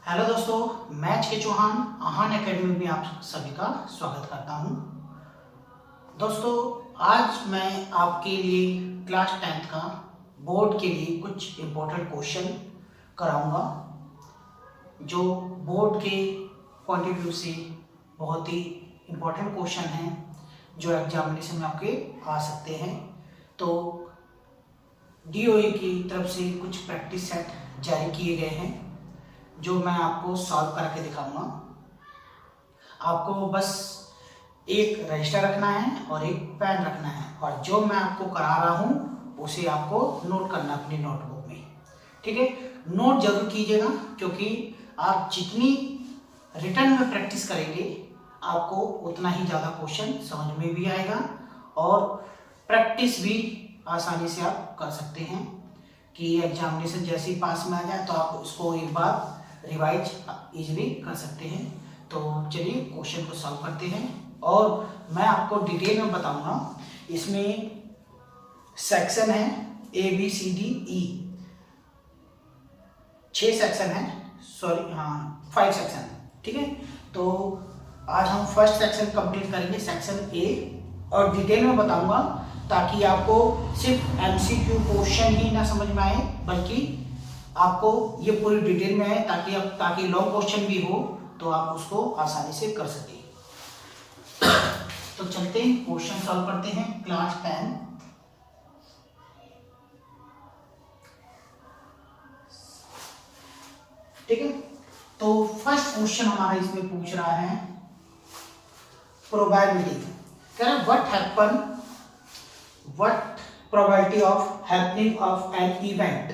Hello दोस्तों, मैं के चौहान आहान एकेडमी में आप सभी का स्वागत करता हूं। दोस्तों, आज मैं आपके लिए क्लास 10th का बोर्ड के लिए कुछ इम्पोर्टेंट क्वेश्चन कराऊंगा जो बोर्ड के पॉइंट ऑफ व्यू से बहुत ही इम्पोर्टेंट क्वेश्चन हैं जो एग्जामिनेशन में आपके आ सकते हैं। तो DOE की तरफ से कुछ प्रैक्टिस सेट जारी किए गए हैं जो मैं आपको सॉल्व करके दिखाऊंगा। आपको बस एक रजिस्टर रखना है और एक पेन रखना है और जो मैं आपको करा रहा हूँ उसे आपको नोट करना अपनी नोटबुक में। ठीक है, नोट जरूर कीजिएगा क्योंकि आप जितनी रिटर्न में प्रैक्टिस करेंगे आपको उतना ही ज़्यादा क्वेश्चन समझ में भी आएगा और प्रैक्टिस भी आसानी से आप कर सकते हैं कि एग्जामिनेशन जैसे ही पास में आ जाए तो आप उसको एक बार रिवाइज इजीली कर सकते हैं। तो चलिए क्वेश्चन को सॉल्व करते हैं और मैं आपको डिटेल में बताऊंगा। इसमें सेक्शन है ABCDE, 6 सेक्शन है, 5 सेक्शन है। ठीक है, तो आज हम फर्स्ट सेक्शन कंप्लीट करेंगे, सेक्शन A, और डिटेल में बताऊंगा ताकि आपको सिर्फ MCQ क्वेश्चन ही ना समझ में आए बल्कि आपको ये पूरी डिटेल में है ताकि लॉन्ग क्वेश्चन भी हो तो आप उसको आसानी से कर सकें। तो चलते हैं क्वेश्चन सॉल्व करते हैं क्लास 10। ठीक है, तो फर्स्ट क्वेश्चन हमारा इसमें पूछ रहा है प्रोबेबिलिटी। कह रहा है what probability of happening of an event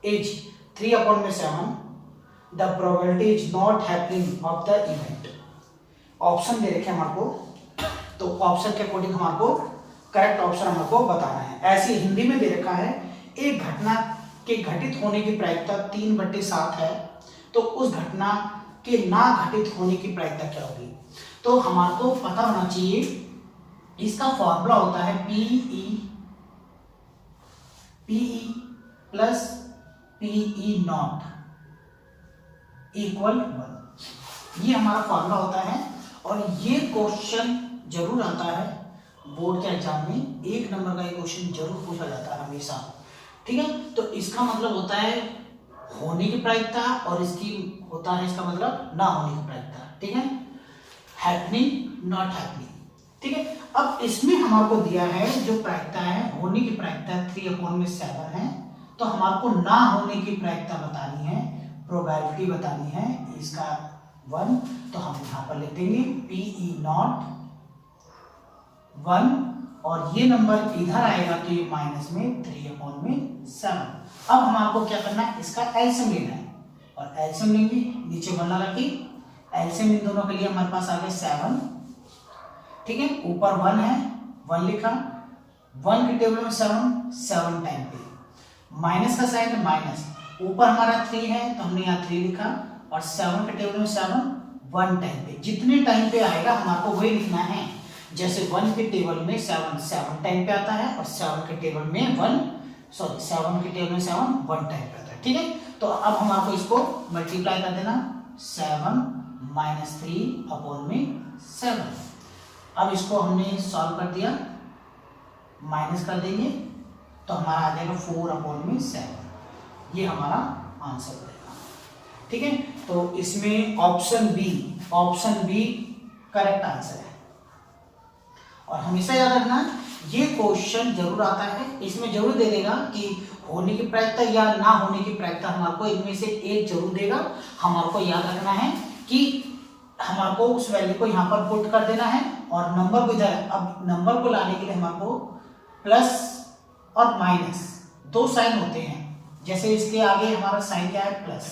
is 3/7, the probability is not happening of the event। Option दे रखे हमारे को, तो ऑप्शन के अकॉर्डिंग हमारे को करेक्ट ऑप्शन हमारे को बताना है। ऐसे हिंदी में दे रखा है एक घटना के घटित होने की प्रायिकता 3/7 है, तो उस घटना के ना घटित होने की प्रायिकता क्या होगी। तो हमारे को पता होना चाहिए, इसका फॉर्मूला होता है PE plus PE not equal 1। ये हमारा फॉर्मूला होता है और ये क्वेश्चन जरूर आता है बोर्ड के एग्जाम में। 1 नंबर का ये क्वेश्चन जरूर पूछा जाता है हमेशा। ठीक है, तो इसका मतलब होता है होने की प्रायिकता और इसकी होता है इसका मतलब ना होने की प्रायिकता। ठीक है, हैपनिंग नॉट हैपनिंग। ठीक है, अब इसमें हमारे को दिया है जो प्रायिकता है, होने की प्रायिकता 3/7 है, तो हमारे को ना होने की प्रायिकता बतानी है, प्रोबेबिलिटी बतानी है इसका 1। तो हम यहाँ पर लिख देंगे PE नॉट 1 और ये नंबर इधर आएगा तो ये माइनस में 3/7। अब हमारे को क्या करना है, इसका एलसीएम लेना है और एलसीएम लेंगे, नीचे 1 लगा के एलसीएम इन दोनों के लिए हमारे पास आ गया 7। ठीक है, ऊपर 1 है, 1 लिखा, 1 के टेबल में 7 टाइम पे, माइनस का साइन माइनस, ऊपर हमारा 3 है तो हमने यहाँ 3 लिखा और 7 के टेबल में 1 टाइम पे। जितने टाइम पे आएगा हमारे को वही लिखना है। जैसे 1 के टेबल में 7 टाइम पे आता है और 7 के टेबल में 1 टाइम पे आता है। ठीक है, तो अब हमारे को इसको मल्टीप्लाई कर देना, 7 - 3/7। अब इसको हमने सॉल्व कर दिया, माइनस कर देंगे तो हमारा आ जाएगा 4/7। ये हमारा आंसर रहेगा। ठीक है, तो इसमें ऑप्शन बी करेक्ट आंसर है। और हमेशा याद रखना ये क्वेश्चन जरूर आता है, इसमें जरूर दे देगा कि होने की प्रायिकता या ना होने की प्रायिकता, हमारे को इनमें से एक जरूर देगा। हमारे को याद रखना है कि हमारे को उस वैल्यू को यहाँ पर पुट कर देना है और नंबर को इधर। अब नंबर को लाने के लिए हमारे को प्लस और माइनस 2 साइन होते हैं। जैसे इसके आगे हमारा साइन क्या है, प्लस।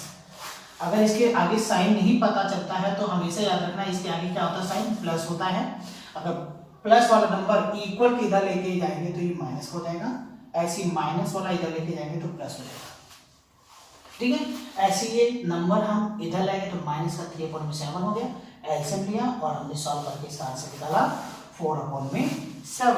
अगर इसके आगे साइन नहीं पता चलता है तो हमेशा याद रखना इसके आगे क्या होता है, साइन प्लस होता है। अगर प्लस वाला नंबर इक्वल के इधर लेके जाएंगे तो ये माइनस हो जाएगा, ऐसे माइनस वाला इधर लेके जाएंगे तो प्लस हो जाएगा। ठीक है, ऐसे ये नंबर हम इधर लाएंगे तो माइनस का 3/7 हो गया, एलसीएम लिया और हमने सॉल्व करके इसका आंसर निकाला 4/7।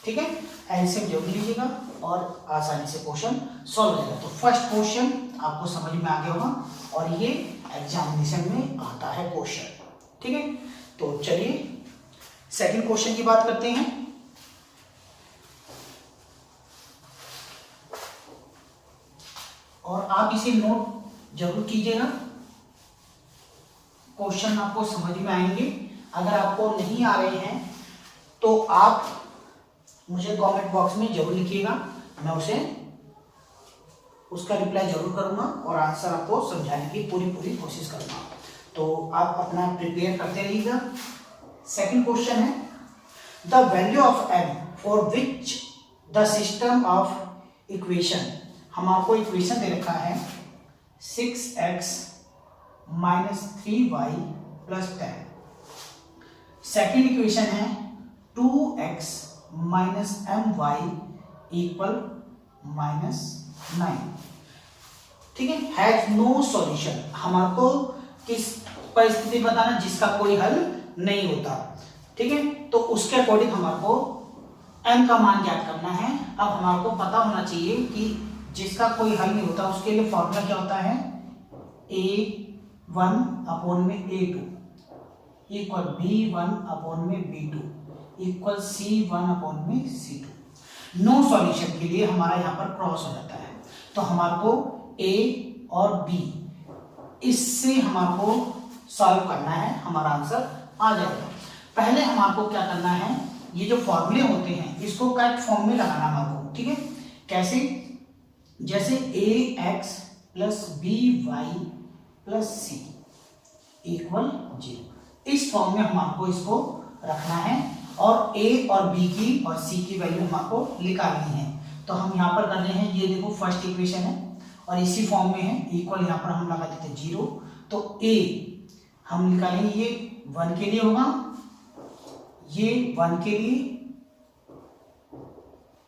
ठीक है, एलसीएम जरूर लीजिएगा और आसानी से क्वेश्चन सॉल्व हो जाएगा। तो फर्स्ट क्वेश्चन आपको समझ में आ गया होगा और ये एग्जामिनेशन में आता है क्वेश्चन। ठीक है, तो चलिए सेकंड क्वेश्चन की बात करते हैं। और आप इसे नोट जरूर कीजिएगा, क्वेश्चन आपको समझ में आएंगे। अगर आपको नहीं आ रहे हैं तो आप मुझे कमेंट बॉक्स में जरूर लिखिएगा, मैं उसका रिप्लाई जरूर करूंगा और आंसर आपको समझाने की पूरी कोशिश करूंगा। तो आप अपना प्रिपेयर करते रहिएगा। सेकंड क्वेश्चन है, the value of m for which the system of equation, हमारे इक्वेशन दे रखा है 6x minus 3y plus 10। Second equation है 2x minus my equal minus 9। ठीक है, हैज नो सॉल्यूशन, हमारे को किस परिस्थिति बताना जिसका कोई हल नहीं होता। ठीक है, तो उसके अकॉर्डिंग हमारे को m का मान ज्ञात करना है। अब हमारे को पता होना चाहिए कि जिसका कोई हल नहीं होता उसके लिए फॉर्मूला क्या होता है, a1 अपॉन में a2 इक्वल b1 अपॉन में b2 इक्वल c1 अपॉन में c2। नो सॉल्यूशन के लिए हमारा यहाँ पर क्रॉस हो जाता है, तो हमारे को a और b इससे हमारे को सॉल्व करना है, हमारा आंसर आ जाएगा। पहले हमारे को क्या करना है, ये जो फॉर्मूले होते हैं इसको करेक्ट फॉर्म में लगाना हमारे को। ठीक है, कैसे, जैसे ax plus by plus c equal 0, इस फॉर्म में हमारे को इसको रखना है और a और b की और c की वैल्यू हमारे को निकालनी है। तो हम यहाँ पर कर रहे हैं, ये देखो फर्स्ट इक्वेशन है और इसी फॉर्म में है, इक्वल यहाँ पर हम लगा देते 0। तो a हम निकालेंगे, ये 1 के लिए होगा, ये 1 के लिए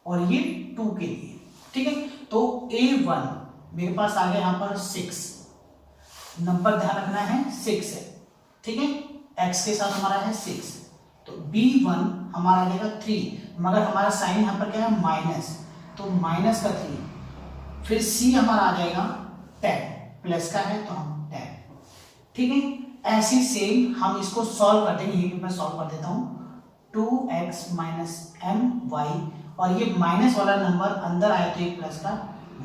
और ये 2 के लिए। ठीक है, तो a1 मेरे पास आ गया यहाँ पर 6, नंबर ध्यान रखना है 6 है। ठीक है, x के साथ हमारा है 6, तो b1 हमारा आ जाएगा 3, मगर हमारा साइन यहाँ पर क्या है माइनस, तो माइनस का 3, फिर c हमारा आ जाएगा 10, प्लस का है तो हम 10। ठीक है, ऐसे सेम हम इसको सॉल्व कर देंगे, ये भी मैं सॉल्व कर देता हूँ। 2x माइनस my और ये माइनस वाला नंबर अंदर आया तो ये प्लस का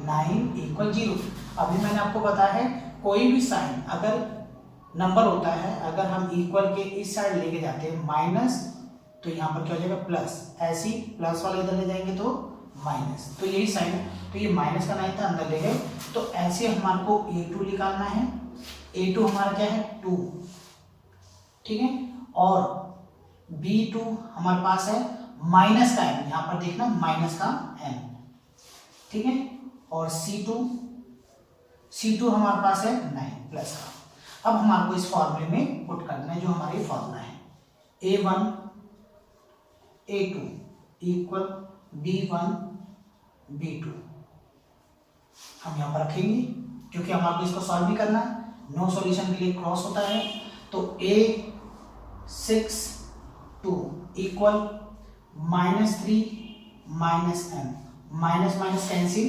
9 इक्वल 0। अभी मैंने आपको बताया है कोई भी साइन अगर नंबर होता है, अगर हम इक्वल के इस साइड लेके जाते हैं माइनस, तो यहाँ पर क्या हो जाएगा प्लस, ऐसी प्लस वाला इधर ले जाएंगे तो माइनस, तो यही साइन है। तो ये माइनस का 9 था अंदर ले गए, तो ऐसे हमारे को a2 निकालना है। a2 हमारा क्या है 2, ठीक है, और b2 हमारे पास है माइनस का m, यहाँ पर देखना माइनस का m। ठीक है, और c2 हमारे पास है 9 प्लस का। अब हमारे को इस फॉर्मूले में पुट करना है जो हमारी फॉर्मूला है, a1 a2 equal b1 b2 हम यहाँ पर रखेंगे, क्योंकि हमारे को इसको सॉल्व भी करना है, नो सॉल्यूशन के लिए क्रॉस होता है। तो a6 2 equal -3 minus m, minus minus cancel.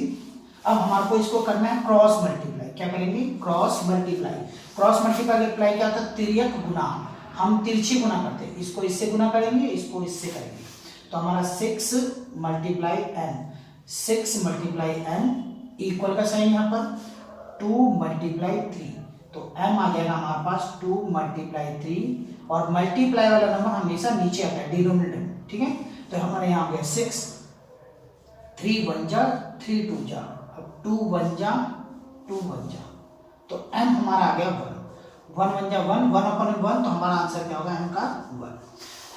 अब हमारे को इसको करना है क्रॉस मल्टीप्लाई, क्या करेंगे क्रॉस मल्टीप्लाई। क्रॉस मल्टीप्लाई क्या होता है, तिर्यक गुना, हम तिरछी गुना करते हैं, इसको इससे गुना करेंगे, इसको इससे करेंगे, तो हमारा 6 multiply n, 6 multiply n equal का साइन यहाँ पर 2 मल्टीप्लाई 3, तो m आ जाएगा हमारे पास 2 मल्टीप्लाई 3, और मल्टीप्लाई वाला नंबर हमेशा नीचे आता है डिनोमिनेटर में। ठीक है, तो हमारे यहाँ पे 6, 3 1 जा 3 2 जा, अब 2 1 जा 2 1 जा, तो m हमारा आ गया 1, 1 1 जा 1, 1 अपन 1, तो हमारा आंसर क्या होगा m का 1।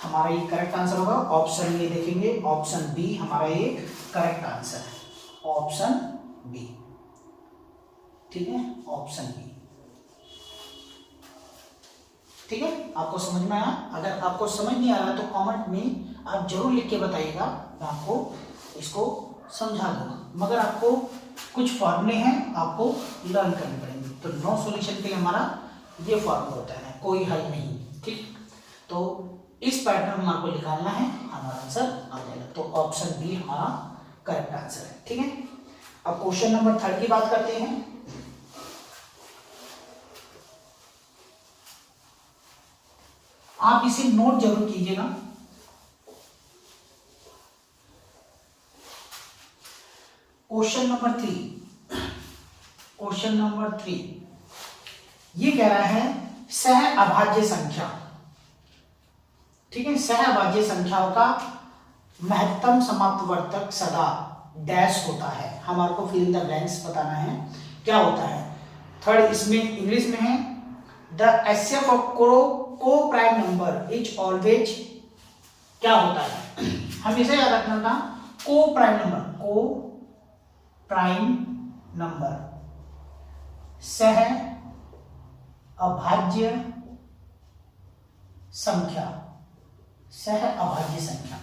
हमारा ये करेक्ट आंसर होगा, ऑप्शन ये देखेंगे, ऑप्शन बी हमारा ये करेक्ट आंसर है, ऑप्शन बी। ठीक है, ऑप्शन बी। ठीक है, आपको समझ में आया? अगर आपको समझ नहीं आ रहा तो कमेंट में आप जरूर लिख के बताइएगा, मैं आपको इसको समझा दूंगा। मगर आपको कुछ फॉर्मूले हैं आपको लर्न करने पड़ेंगे, तो नो सॉल्यूशन के लिए हमारा ये फॉर्मूला होता है, कोई हल नहीं। ठीक, तो इस पैटर्न हमारे को निकालना है, हमारा आंसर आ जाएगा, तो ऑप्शन बी हमारा करेक्ट आंसर है। ठीक है, अब क्वेश्चन नंबर 3 की बात करते हैं। आप इसे नोट जरूर कीजिएगा। क्वेश्चन नंबर 3, क्वेश्चन नंबर 3 ये कह रहा है सह अभाज्य संख्या, ठीक है, सह अभाज्य संख्याओं का महत्तम समाप्तवर्तक सदा डैश होता है। हमारे को फिल इन द ब्लैंक्स बताना है क्या होता है। थर्ड इसमें इंग्लिश में है, द एचसीएफ ऑफ को प्राइम नंबर इज ऑलवेज, क्या होता है, हमेशा याद रखना था, को प्राइम नंबर, को प्राइम नंबर सह अभाज्य संख्या, सह अभाज्य संख्या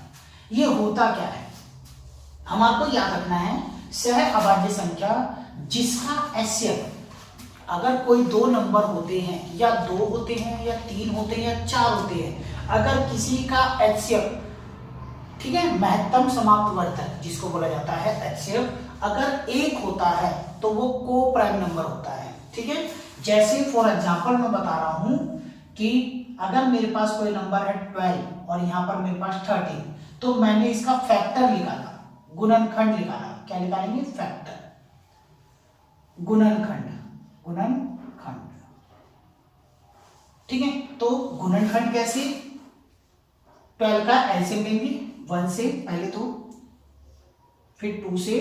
ये होता क्या है, हम आपको याद रखना है। सह अभाज्य संख्या जिसका एचसीएफ, अगर कोई दो नंबर होते हैं या दो होते हैं या तीन होते हैं या चार होते हैं, अगर किसी का एचसीएफ, ठीक है, महत्तम समाप्तवर्तक जिसको बोला जाता है एचसीएफ, अगर एक होता है तो वो को प्राइम नंबर होता है, ठीक है। जैसे फॉर एग्जांपल मैं बता रहा हूं कि अगर मेरे पास कोई नंबर है 12 और यहां पर मेरे पास 13, तो मैंने इसका फैक्टर निकाला, गुणनखंड निकाला, क्या निकालेंगे, फैक्टर, गुणनखंड, गुणनखंड, ठीक है। तो गुणनखंड कैसे, 12 का एलसीएम लेंगे 1 से पहले तो, फिर 2 से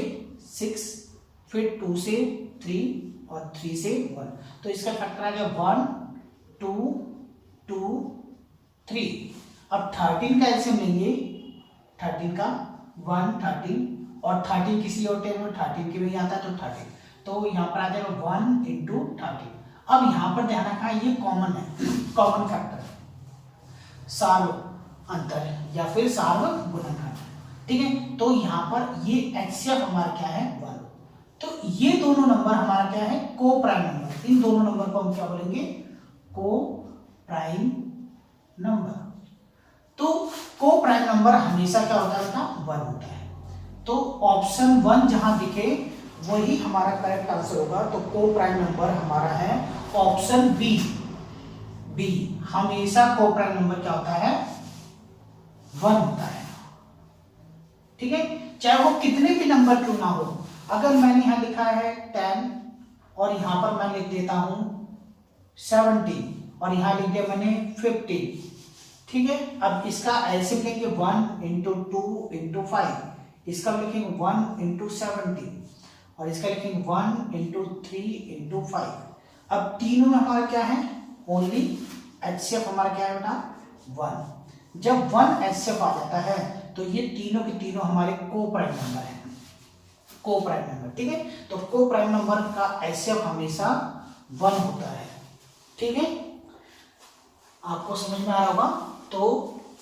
6, फिर 2 से 3 और 3 से 1, तो इसका फैक्टर आ गया 1 2 2 3। अब 13 का एलसीएम लेंगे, 13 का 1 13 और 13 किसी और टेबल में 13 के भी आता है तो 13, तो यहाँ पर आ जाएगा 1 इंटू 13। अब यहाँ पर ध्यान रखना ये कॉमन है, कॉमन फैक्टर, सार्व अंतर या फिर सार्व गुणनखंड, ठीक है। तो यहाँ पर ये एचसीएफ हमारा क्या है 1, तो ये दोनों नंबर हमारा क्या है, को प्राइम नंबर, इन दोनों नंबर को हम क्या बोलेंगे, को प्राइम नंबर। तो को प्राइम नंबर हमेशा क्या होता है, 1 होता है, तो ऑप्शन 1 जहां दिखे वही हमारा करेक्ट आंसर होगा। तो को प्राइम नंबर हमारा है ऑप्शन बी, बी हमेशा को प्राइम नंबर क्या होता है, 1 होता है, ठीक है, चाहे वो कितने भी नंबर क्यों ना हो। अगर मैंने यहां लिखा है 10 और यहां पर मैं लिख देता हूं 17 और यहां लिख दिया मैंने 50, ठीक है। अब इसका एलसीएम लेंगे 1 इंटू 2 इंटू 5, इसका लिखेंगे 1 इंटू 17 और इसका लिखेंगे 1 इंटू 3 इंटू 5। अब तीनों में हमारा क्या है, ओनली एचसीएफ हमारा क्या है बेटा, 1। जब 1 एचसीएफ आ जाता है तो ये तीनों के तीनों हमारे को प्राइम नंबर है, को प्राइम नंबर, ठीक है। तो को प्राइम नंबर का एचसीएफ हमेशा 1 होता है, ठीक है, आपको समझ में आ रहा होगा। तो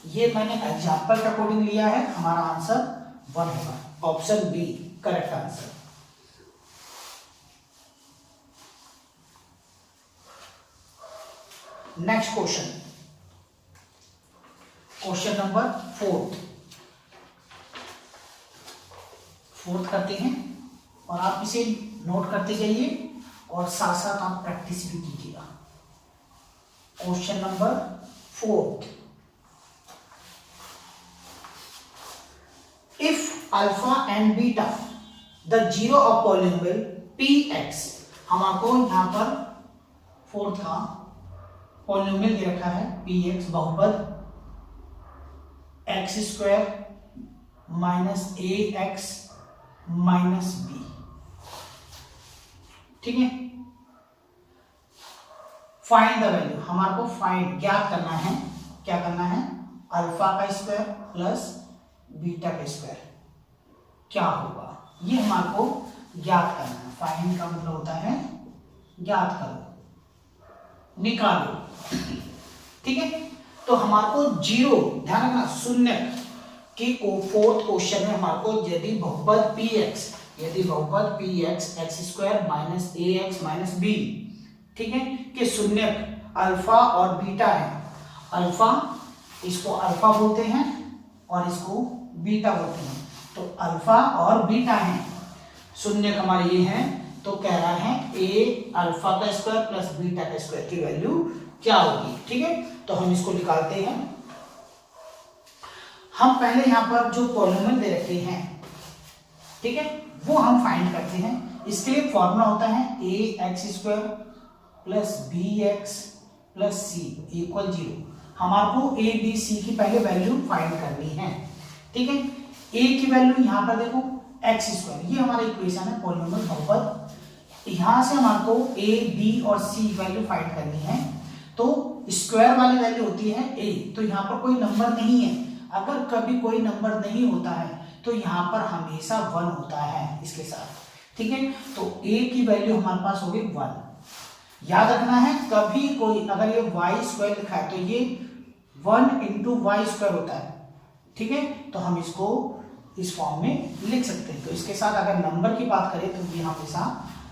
ये मैंने एग्जाम्पल के अकॉर्डिंग लिया है, हमारा आंसर 1 होगा, option B correct answer. Next question, question number 4 करते हैं और आप इसे नोट करते जाइए और साथ साथ आप प्रैक्टिस भी कीजिएगा। Question number 4, if alpha and beta the zero of polynomial px, हमारे यहाँ पर 4 का पॉलिनोमियल दे रखा है px, बहुपद x square minus ax minus b, ठीक है। फाइंड द वैल्यू, हमारे को फाइंड ज्ञात करना है, क्या करना है, अल्फा का स्क्वायर प्लस बीटा का स्क्वायर क्या होगा, ये हमारे को ज्ञात करना है। फाइंड का मतलब होता है ज्ञात करो, निकालो, ठीक है। तो हमारे को जीरो, ध्यान रखना, शून्य कि 4th क्वेश्चन में हमारे को यदि बहुपद px, यदि बहुपद px x square minus ax minus b, ठीक है, कि शून्य अल्फा और बीटा है। अल्फा, इसको अल्फा बोलते हैं और इसको बीटा बोलते हैं, तो अल्फा और बीटा है, शून्य हमारे ये हैं, तो कह रहा है a अल्फा का स्क्वायर प्लस बीटा का स्क्वायर की वैल्यू क्या होगी। ठीक है, तो हम इसको निकालते हैं। हम पहले यहाँ पर जो पॉलिनोमियल दे रखे हैं, ठीक है, वो हम फाइंड करते हैं। इसके लिए फॉर्मूला होता है ax² plus bx plus c equal 0। हमारे को a b c की पहले वैल्यू फाइंड करनी है। ठीक है, a की वैल्यू यहाँ पर देखो x², ये हमारा इक्वेशन है पॉलिनोमियल बहुपद। यहाँ से हमारे को a b और c वैल्यू फाइंड करनी है। तो स्क्वायर वाली वैल्यू होती है a, तो यहाँ पर कोई नंबर नहीं है। अगर कभी कोई नंबर नहीं होता है तो यहाँ पर हमेशा 1 होता है इसके साथ। ठीक है, तो a की वैल्यू हमारे पास होगी 1। याद रखना है, कभी कोई अगर ये y² लिखा है तो ये 1 × y² होता है। ठीक है, तो हम इसको इस फॉर्म में लिख सकते हैं। तो इसके साथ अगर नंबर की बात करें तो ये हमेशा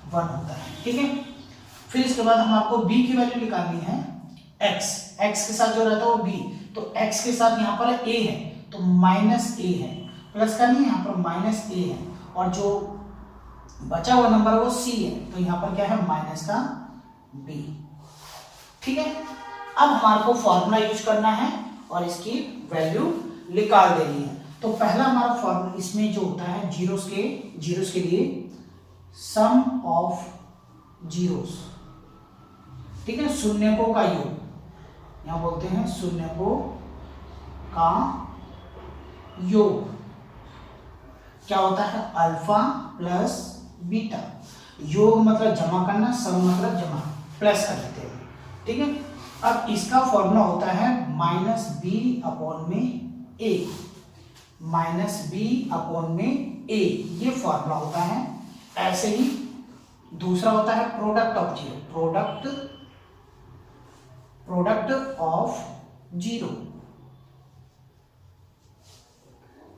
1 होता है। ठीक है, फिर इसके बाद हम आपको b की वैल्यू निकालनी है। x के साथ जो रहता है वो b, तो x के साथ यहाँ पर a है तो -a है, प्लस का नहीं, यहाँ पर -a है, और जो बचा हुआ नंबर है वो c है, तो यहाँ पर क्या है माइनस का b। ठीक है, अब हमारे को फॉर्मूला यूज करना है और इसकी वैल्यू निकाल देनी है। तो पहला हमारा फॉर्मूला इसमें जो होता है जीरोस के लिए सम ऑफ जीरोस। ठीक है, शून्यकों का योग, यहाँ बोलते हैं शून्यकों का योग क्या होता है, अल्फा प्लस बीटा। योग मतलब जमा करना, सम मतलब जमा, प्लस कर देते हैं। ठीक है, अब इसका फॉर्मूला होता है -b/a, -b/a, ये फॉर्मूला होता है। ऐसे ही दूसरा होता है product of zero, product of zero.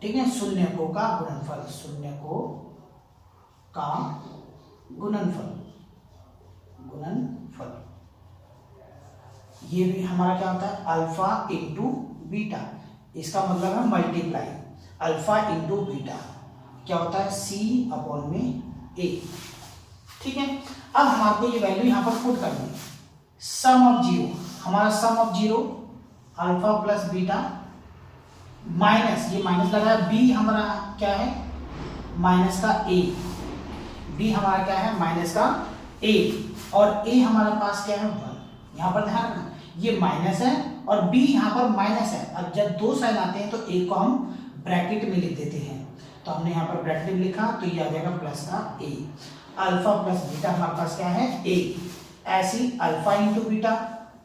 ठीक है, शून्यकों का गुणनफल, शून्यकों का गुणनफल, ये भी हमारा क्या होता है अल्फा इंटू बीटा। इसका मतलब है मल्टीप्लाई, अल्फा इंटू बीटा क्या होता है c/a। ठीक है, अब हमारे को ये वैल्यू यहाँ पर पुट करनी है। सम ऑफ जीरो, हमारा sum of zero alpha plus beta minus, ये माइनस लगा है, b हमारा क्या है माइनस का a, b हमारा क्या है माइनस का a, और a हमारे पास क्या है 1। यहाँ पर ध्यान रखना ये माइनस है और b यहाँ पर माइनस है। अब जब दो साइन आते हैं तो a को हम ब्रैकेट में लिख देते हैं, तो हमने यहाँ पर ब्रैकेट में लिखा तो ये आ जाएगा प्लस का a। अल्फा प्लस बीटा हमारे पास क्या है a, ऐसी अल्फा इंटू बीटा,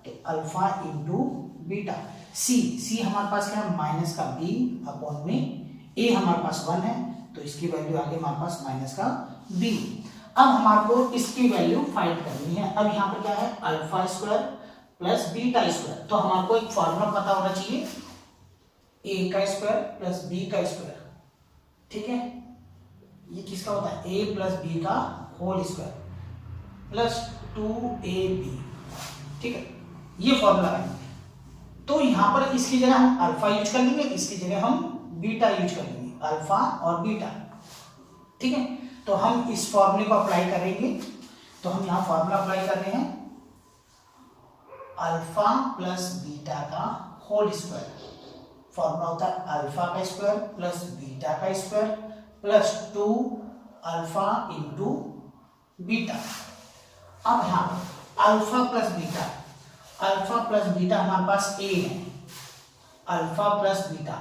तो अल्फा इंटू बीटा। c हमारे पास क्या है माइनस का b/में, a हमारे पास 1 है तो इसकी वैल्यू आ गई हमारे पास माइनस का b। अब हमारे को इसकी वैल्यू फाइंड करनी है। अब यहाँ पर क्या है alpha square plus beta square, तो हमारे को एक फॉर्मूला पता होना चाहिए a का स्क्वायर प्लस b का स्क्वायर। ठीक है, ये किसका होता है a प्लस b का होल स्क्वायर प्लस 2ab। ठीक है, ये फॉर्मूला है। तो यहाँ पर इसकी जगह हम अल्फा यूज कर लेंगे, इसकी जगह हम बीटा यूज कर लेंगे, अल्फा और बीटा। ठीक है, तो हम इस फॉर्मूले को अप्लाई करेंगे। तो हम यहाँ फॉर्मूला अप्लाई कर रहे हैं अल्फा प्लस बीटा का होल स्क्वायर। फॉर्मूला होता है अल्फा का स्क्वायर प्लस बीटा का square plus 2 alpha into beta. अब यहाँ alpha plus beta, alpha plus beta हमारे पास a है, अल्फा प्लस बीटा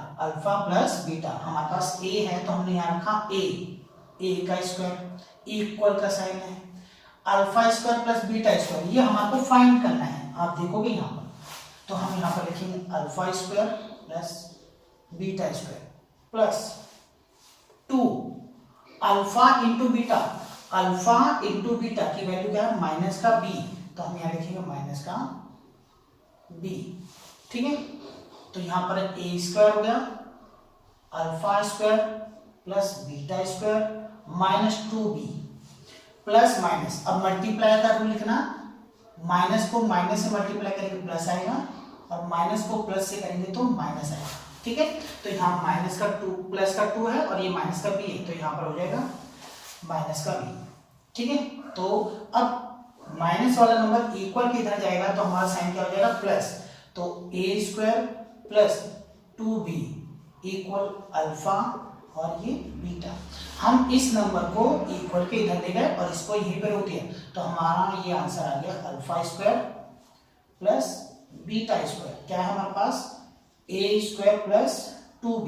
हमारे पास a है, तो हमने यहाँ रखा a का स्क्वायर इक्वल का साइन है, alpha square plus beta square, ये हमारे को फाइंड करना है। आप देखोगे यहाँ पर, तो हम यहाँ पर लिखेंगे alpha square plus beta square plus 2 alpha into beta, alpha into beta की वैल्यू क्या है माइनस का b, तो हम यहाँ लिखेंगे माइनस का b। ठीक है, तो यहाँ पर a स्क्वायर हो गया alpha square plus beta square minus 2b plus minus. अब मल्टीप्लाई का रूल लिखना, माइनस को माइनस से मल्टीप्लाई करेंगे प्लस आएगा और माइनस को प्लस से करेंगे तो माइनस आएगा। ठीक है, तो यहाँ माइनस का 2 प्लस का 2 है और ये माइनस का b है, तो यहाँ पर हो जाएगा माइनस का b। ठीक है, तो अब माइनस वाला नंबर इक्वल की इधर जाएगा तो हमारा साइन क्या हो जाएगा प्लस, तो A square plus 2b equal alpha और ये बीटा। हम इस नंबर को इक्वल के इधर ले गए और इसको यहीं पे रोक दिया, तो हमारा ये आंसर आ गया alpha square plus beta square. क्या है हमारे पास, ए स्क्वायर प्लस 2b।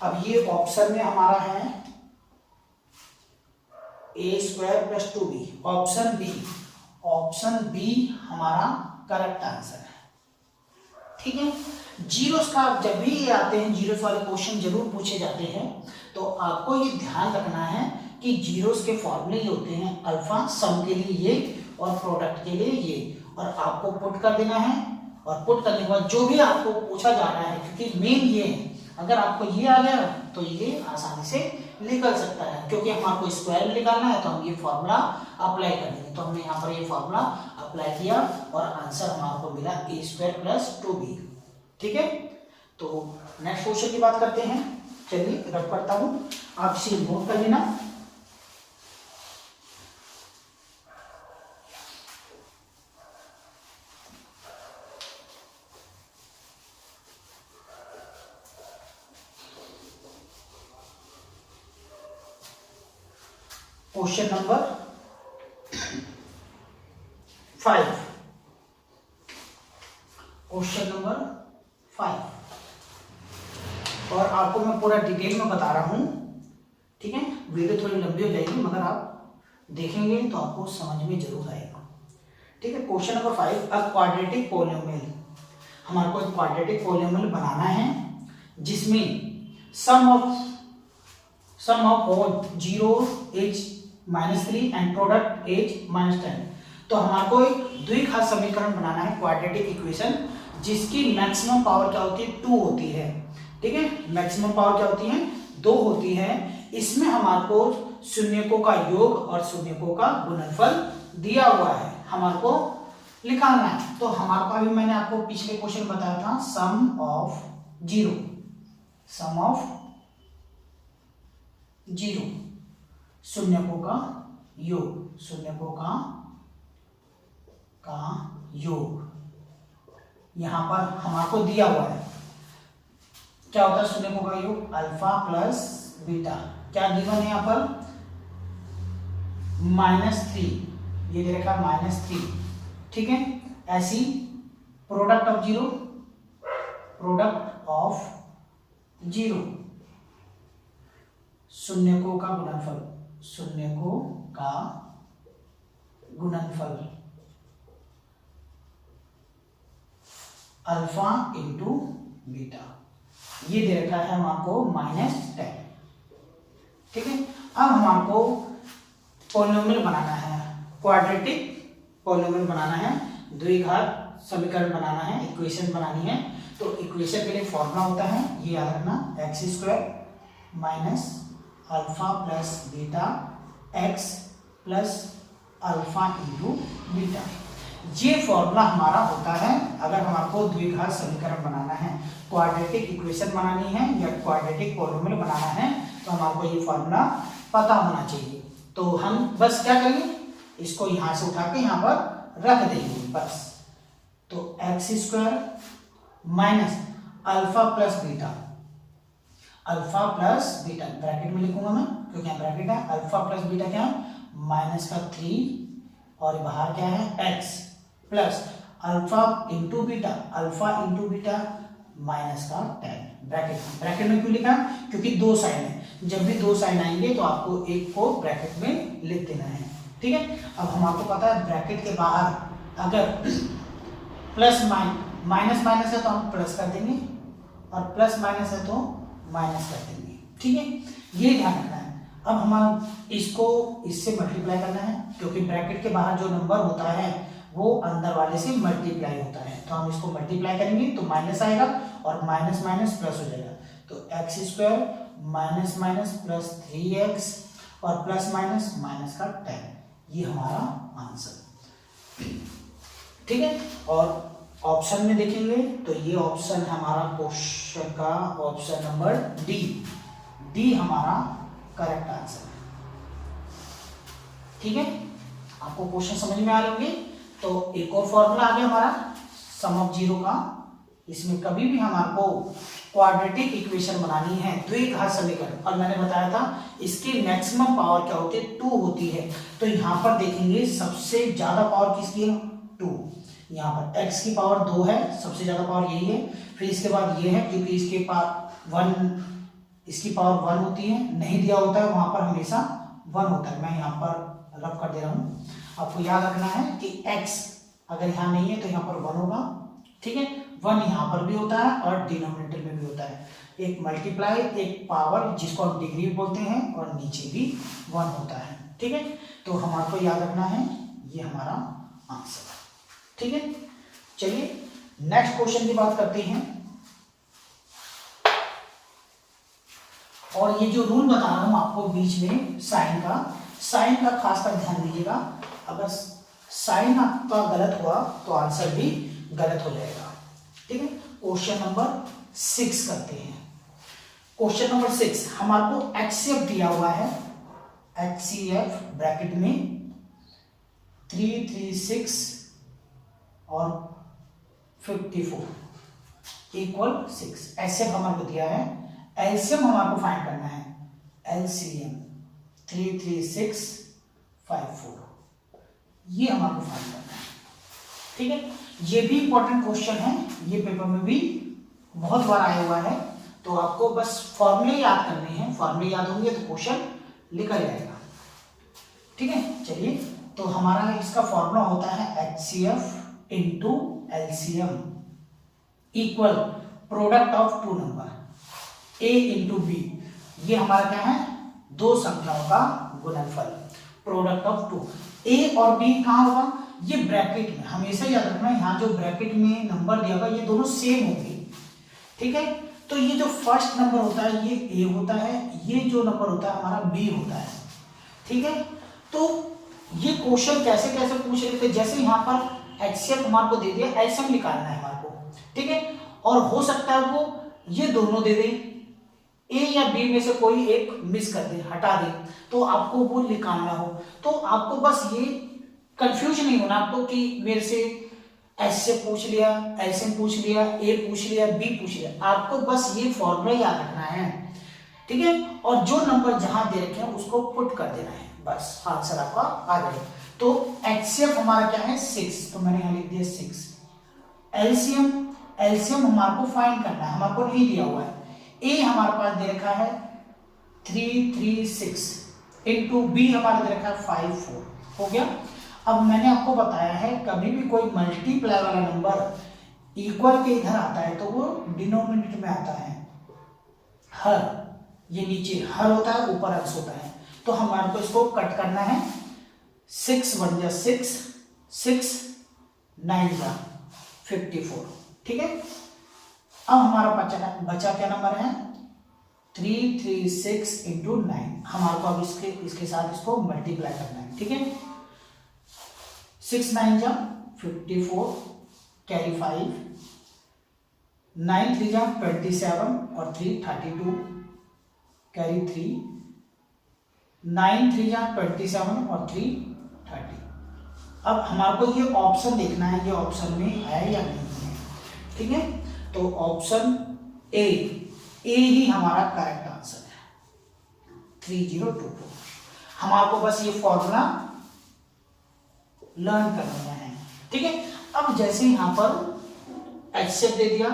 अब ये ऑप्शन में हमारा है A square plus 2b, option B. Option B हमारा करेक्ट आंसर है। ठीक है, जीरोस का जब भी ये आते हैं, जीरोस वाले क्वेश्चन जरूर पूछे जाते हैं, तो आपको ये ध्यान रखना है कि जीरोस के फॉर्मूले ये होते हैं, अल्फा सम के लिए ये और प्रोडक्ट के लिए ये, और आपको पुट कर देना है। और पुट करने के बाद जो भी आपको पूछा जा रहा है, क्योंकि मेन ये है, अगर आपको ये आ गया तो ये आसानी से निकल सकता है, क्योंकि हमारे को स्क्वायर में निकालना है तो हम ये फॉर्मूला अप्लाई कर देंगे। तो हमने यहाँ पर ये फॉर्मूला अप्लाई किया और आंसर हमारे को मिला ए स्क्वायर प्लस 2b। ठीक है, तो नेक्स्ट क्वेश्चन की बात करते हैं। चलिए रख करता हूँ, आप इसे नोट कर लेना। क्वेश्चन नंबर 5, क्वेश्चन नंबर 5, और आपको मैं पूरा डिटेल में बता रहा हूं। ठीक है, वीडियो थोड़ी लंबी हो जाएगी मगर आप देखेंगे तो आपको समझ में जरूर आएगा। ठीक है, question number 5, a quadratic polynomial. हमारे को एक क्वाड्रेटिक पॉलिनोमियल बनाना है जिसमें sum of all zero is -3 and product is -10। तो हमारे को एक द्विघात समीकरण बनाना है, क्वाड्रेटिक इक्वेशन, जिसकी मैक्सिमम पावर क्या होती है, 2 होती है। ठीक है, मैक्सिमम पावर क्या होती है, 2 होती है। इसमें हमारे को शून्यकों का योग और शून्यकों का गुणनफल दिया हुआ है, हमारे को निकालना है। तो हमारे को अभी मैंने आपको पिछले क्वेश्चन बताया था, सम ऑफ जीरो शून्यकों का योग, शून्यकों का योग यहां पर हमारे को दिया हुआ है। क्या होता है शून्यकों का योग, अल्फा प्लस बीटा। क्या गिवन है यहाँ पर, -3, ये दे रखा -3। ठीक है, ऐसी प्रोडक्ट ऑफ जीरो शून्यकों का गुणनफल अल्फा इंटू बीटा, ये दे रखा है हमारे को -10। ठीक है, अब हमारे को पॉलिनोमियल बनाना है, क्वाड्रेटिक पॉलिनोमियल बनाना है, द्विघात समीकरण बनाना है, इक्वेशन बनानी है। तो इक्वेशन के लिए फॉर्मूला होता है, ये याद रखना, x² minus alpha plus beta x plus alpha into beta. ये फॉर्मूला हमारा होता है अगर हमारे को द्विघात समीकरण बनाना है, क्वाड्रेटिक इक्वेशन बनानी है या क्वाड्रेटिक पॉलिनोमियल बनाना है, तो हमारे को ये फॉर्मूला पता होना चाहिए। तो हम बस क्या करेंगे, इसको यहां से उठा के यहां पर रख देंगे बस। तो x² minus alpha plus beta, bracket में लिखूंगा मैं क्योंकि यहाँ ब्रैकेट है। अल्फा प्लस बीटा क्या है, -3 और बाहर क्या है x plus alpha into beta -10। Bracket में क्यों लिखा, क्योंकि 2 साइन है, जब भी 2 साइन आएंगे तो आपको एक को ब्रैकेट में लिख देना है। ठीक है, अब हम आपको पता है ब्रैकेट के बाहर अगर प्लस माइनस है तो हम प्लस कर देंगे और प्लस माइनस है तो माइनस कर देंगे। ठीक है, ये ध्यान रखना है। अब हम इसको इससे मल्टीप्लाई करना है, क्योंकि ब्रैकेट के बाहर जो नंबर होता है वो अंदर वाले से मल्टीप्लाई होता है। तो हम इसको मल्टीप्लाई करेंगे तो माइनस आएगा और माइनस माइनस प्लस हो जाएगा। तो x² माइनस प्लस 3x और प्लस माइनस का 10, ये हमारा आंसर। ठीक है, और ऑप्शन में देखेंगे तो ये ऑप्शन हमारा क्वेश्चन का ऑप्शन नंबर डी हमारा करेक्ट आंसर है। ठीक है, आपको क्वेश्चन समझ में आ रहे तो एक और फॉर्मूला आ गया हमारा सम ऑफ जीरो का। इसमें कभी भी हमारे को क्वाड्रेटिक इक्वेशन बनानी है, द्विघात समीकरण, और मैंने बताया था इसकी मैक्सिमम पावर क्या होती है, 2 होती है। तो यहाँ पर देखेंगे सबसे ज्यादा पावर किसकी है, 2। यहाँ पर x की पावर 2 है, सबसे ज्यादा पावर यही है। फिर इसके बाद ये है, क्योंकि इसके पास 1, इसकी पावर 1 होती है, नहीं दिया होता है वहां पर हमेशा 1 होता है। मैं यहाँ पर रफ कर दे रहा हूँ, आपको याद रखना है कि x अगर यहाँ नहीं है तो यहाँ पर 1 होगा, ठीक है। 1 यहाँ पर भी होता है और डिनोमिनेटर में भी होता है। एक मल्टीप्लाई, एक पावर जिसको हम डिग्री बोलते हैं, और नीचे भी 1 होता है, ठीक है। तो हमारे को याद रखना है, ये हमारा आंसर है, ठीक है। चलिए नेक्स्ट क्वेश्चन की बात करते हैं। और ये जो रूल बता रहा हूं आपको बीच में साइन का खासकर ध्यान दीजिएगा। अगर साइन आपका गलत हुआ तो आंसर भी गलत हो जाएगा, ठीक है। क्वेश्चन नंबर 6 करते हैं। क्वेश्चन नंबर 6 हमारे को HCF दिया हुआ है, HCF ब्रैकेट में 336 और 54 इक्वल 6। HCF हमारे को दिया है, एलसीएम हमारे को फाइंड करना है। एलसीएम 33654 ये हमारे को फाइंड करना है, ठीक है। ये भी इंपॉर्टेंट क्वेश्चन है, ये पेपर में भी बहुत बार आया हुआ है। तो आपको बस फॉर्मूले याद करने हैं, फॉर्मूले याद होंगे तो क्वेश्चन लिखा जाएगा, ठीक है। चलिए, तो हमारा इसका फॉर्मूला होता है HCF into LCM equal product of 2 number A into B. ये हमारा क्या है, 2 संख्याओं का गुणनफल, प्रोडक्ट ऑफ 2। A और B कहाँ होगा, ये ब्रैकेट में, हमेशा याद रखना यहाँ जो ब्रैकेट में नंबर दिया होगा ये दोनों सेम होंगे, ठीक है। तो ये जो फर्स्ट नंबर होता है ये A होता है, ये जो नंबर होता है हमारा B होता है, ठीक है। तो ये क्वेश्चन कैसे कैसे पूछ रहे थे, जैसे यहाँ पर HCF हमारे को दे दिया, एलसीएम निकालना है हमारे को, ठीक है। और हो सकता है वो ये दोनों दे दे, A या B में से कोई एक मिस कर दे, हटा दे, तो आपको वो निकालना हो। तो आपको बस ये कंफ्यूज नहीं होना आपको कि मेरे से HCF पूछ लिया, एलसीएम पूछ लिया, A पूछ लिया, B पूछ लिया। आपको बस ये फॉर्मूला याद रखना है, ठीक है। और जो नंबर जहां दे रखे हैं उसको पुट कर देना है, बस आंसर आपका आ जाएगा। तो HCF हमारा क्या है 6, तो मैंने यहां लिख दिया 6। एलसीएम हमारे को फाइंड करना है, हमारे को नहीं दिया हुआ है। A हमारे पास दे रखा है 336 इंटू बी हमारा दे रखा है 54, हो गया। अब मैंने आपको बताया है कभी भी कोई मल्टीप्लाई वाला नंबर इक्वल के इधर आता है तो वो डिनोमिनेटर में आता है। हर, ये नीचे हर होता है, ऊपर अंश होता है। तो हमारे को इसको कट करना है, 6 1 जा 6, 6 9 जा 54, ठीक है। अब हमारा बचा क्या नंबर है 336 इंटू 9। हमारे को अब इसके साथ इसको मल्टीप्लाई करना है, ठीक है। 6 9 जा 54, कैरी 5, 9 3 जा 27 और 3 32, कैरी 3, 9 3 जा 27 और 3 30। अब हमारे को ये ऑप्शन देखना है, ये ऑप्शन में है या नहीं है, ठीक है। तो ऑप्शन ए ही हमारा करेक्ट आंसर है, 3024। हमारे को बस ये फॉर्मूला लर्न करना है, ठीक है। अब जैसे यहां पर HCF दे दिया,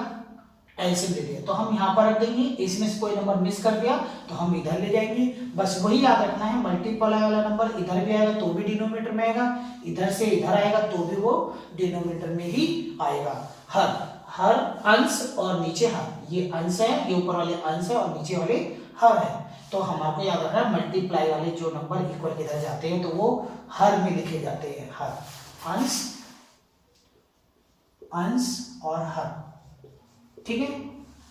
एलसीएम दे दिया, तो हम यहां पर रख देंगे। इसमें से कोई नंबर मिस कर दिया तो हम इधर ले जाएंगे, बस वही याद रखना है। मल्टीप्लाई वाला नंबर इधर भी आएगा तो भी डिनोमिनेटर में आएगा, इधर से इधर आएगा तो भी वो डिनोमिनेटर में ही आएगा। हर अंश और नीचे हर, ये अंश है, ये ऊपर वाले अंश है और नीचे वाले हर है। तो हमारे को याद रखना है मल्टीप्लाई वाले जो नंबर इक्वल इधर जाते हैं तो वो हर में लिखे जाते हैं। हर, अंश और हर, ठीक है,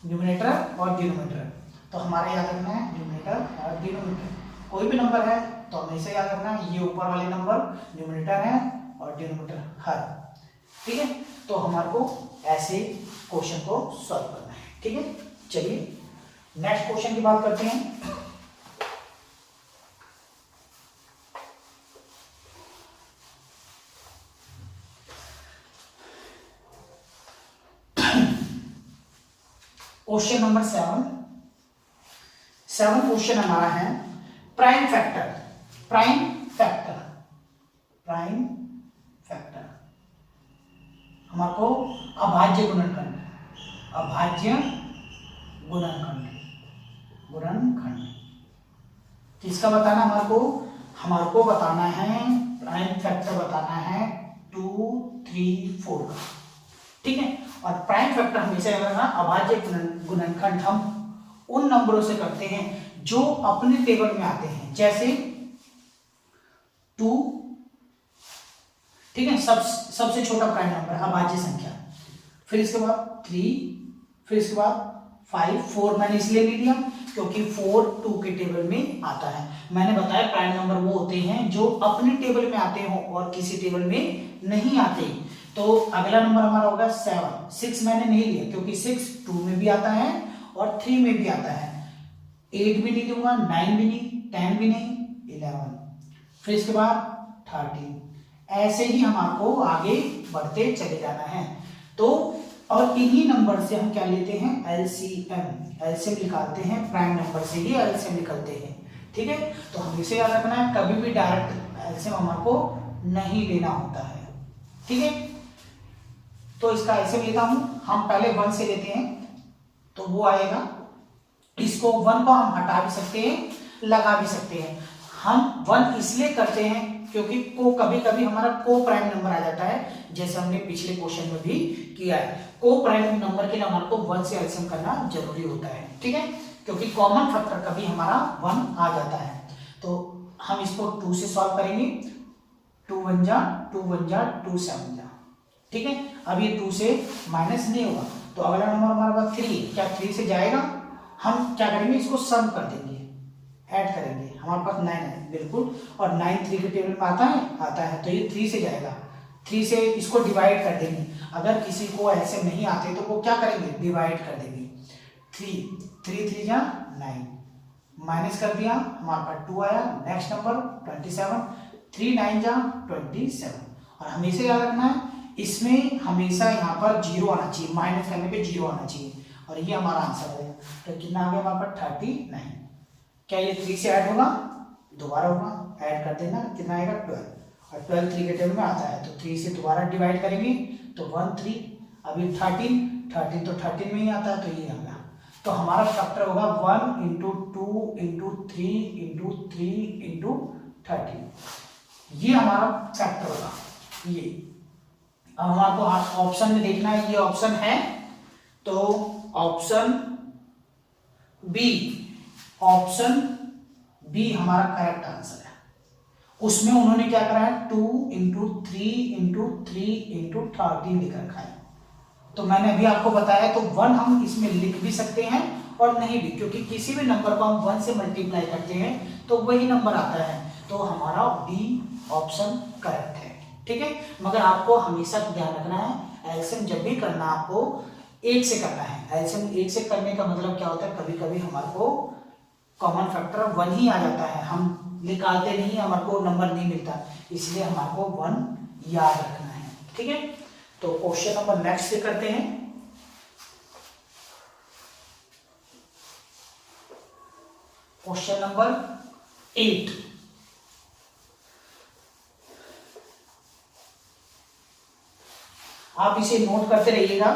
न्यूमरेटर और डिनोमिनेटर। तो हमारा याद रखना है न्यूमरेटर और डिनोमिनेटर। कोई भी नंबर है तो हमेशा याद रखना है ये ऊपर वाले नंबर न्यूमरेटर है और डिनोमिनेटर हर, ठीक है। तो हमारे को ऐसे क्वेश्चन को सॉल्व करना है, ठीक है। चलिए नेक्स्ट क्वेश्चन की बात करते हैं। क्वेश्चन नंबर 7 क्वेश्चन हमारा है प्राइम फैक्टर। प्राइम फैक्टर हमारे को अभाज्य गुणनखंड किसका बताना हमारे को बताना है प्राइम फैक्टर बताना है 2, 3, 4 का। ठीक है, और प्राइम फैक्टर हमेशा याद रखना अभाज्य गुणनखंड हम उन नंबरों से करते हैं जो अपने टेबल में आते हैं, जैसे 2। ठीक है, सबसे छोटा प्राइम नंबर अभाज्य संख्या, फिर इसके बाद 3, फिर इसके बाद 5, 4 मैंने इसलिए नहीं लिया क्योंकि 4 2 के टेबल में आता है। मैंने बताया प्राइम नंबर वो होते हैं जो अपने टेबल में आते हो और किसी टेबल में नहीं आते। तो अगला नंबर हमारा होगा 7। 6 मैंने नहीं लिया क्योंकि 6 2 में भी आता है और 3 में भी आता है। 8 भी नहीं दूंगा, 9 भी नहीं, 10 भी नहीं, 11, फिर इसके बाद 13। ऐसे ही हमारे आगे बढ़ते चले जाना है। तो और इन्हीं नंबर से हम क्या लेते हैं एलसीएम निकालते हैं, प्राइम नंबर से ही एलसीएम निकलते हैं। ठीक है, तो हमेशा याद रखना है कभी भी डायरेक्ट एलसीएम हमारे को नहीं लेना होता है। ठीक है, तो इसका एलसीएम लेता हूं, हम पहले 1 से लेते हैं तो वो आएगा, इसको 1 को हम हटा भी सकते हैं, लगा भी सकते हैं। हम 1 इसलिए करते हैं क्योंकि कभी कभी हमारा को प्राइम नंबर आ जाता है, जैसे हमने पिछले क्वेश्चन में भी किया है। को प्राइम नंबर के लिए हमारे को 1 से एलसीएम करना जरूरी होता है। ठीक है, क्योंकि कॉमन फैक्टर कभी हमारा 1 आ जाता है। तो हम इसको 2 से सॉल्व करेंगे, 2 1 जा 2 1 जा 2 7 जा। ठीक है, अब ये 2 से माइनस नहीं होगा, तो अगला नंबर हमारे पास 3, क्या 3 से जाएगा? हम क्या करेंगे, इसको सम कर देंगे, ऐड करेंगे, हमारे पास 9 है बिल्कुल, और 9 3 के टेबल में आता है, तो ये 3 से जाएगा। 3 से इसको डिवाइड कर देंगे, अगर किसी को ऐसे नहीं आते तो वो क्या करेंगे, डिवाइड कर देंगे। 3 3 जा 9, माइनस कर दिया, हमारे पास 2 आया। नेक्स्ट नंबर 27, 3 9 जा 27। और हमेशा याद रखना है इसमें हमेशा यहाँ पर 0 आना चाहिए, माइनस करने पे 0 आना चाहिए, और ये हमारा आंसर है। तो कितना आ गया हमारे पास 39। क्या ये 3 से ऐड होगा? दोबारा होगा, ऐड कर देना, कितना आएगा 12, और 12 3 के टेबल में आता है, तो 3 से दोबारा डिवाइड करेंगे तो 1 3, अभी 13 तो 13 में ही आता है, तो ये आ गया। तो हमारा फैक्टर होगा 1 × 2 × 3 × 3 × 13, ये हमारा फैक्टर होगा। ये अब हमारे ऑप्शन में देखना है, ये ऑप्शन है, तो ऑप्शन बी हमारा करेक्ट आंसर है। उसमें उन्होंने क्या करा है, 2 × 3 × 3 × 13 लिख रखा है। तो मैंने अभी आपको बताया, तो 1 हम इसमें लिख भी सकते हैं और नहीं भी, क्योंकि किसी भी नंबर को हम 1 से मल्टीप्लाई करते हैं तो वही नंबर आता है। तो हमारा बी ऑप्शन करेक्ट है। ठीक है, मगर आपको हमेशा ध्यान रखना है एलसीएम जब भी करना आपको 1 से करना है। एलसीएम 1 से करने का मतलब क्या होता है, कभी कभी हमारे को कॉमन फैक्टर 1 ही आ जाता है, हम निकालते नहीं, हमारे को नंबर नहीं मिलता, इसलिए हमारे को 1 याद रखना है। ठीक है, तो क्वेश्चन नंबर नेक्स्ट से करते हैं। क्वेश्चन नंबर 8, आप इसे नोट करते रहिएगा।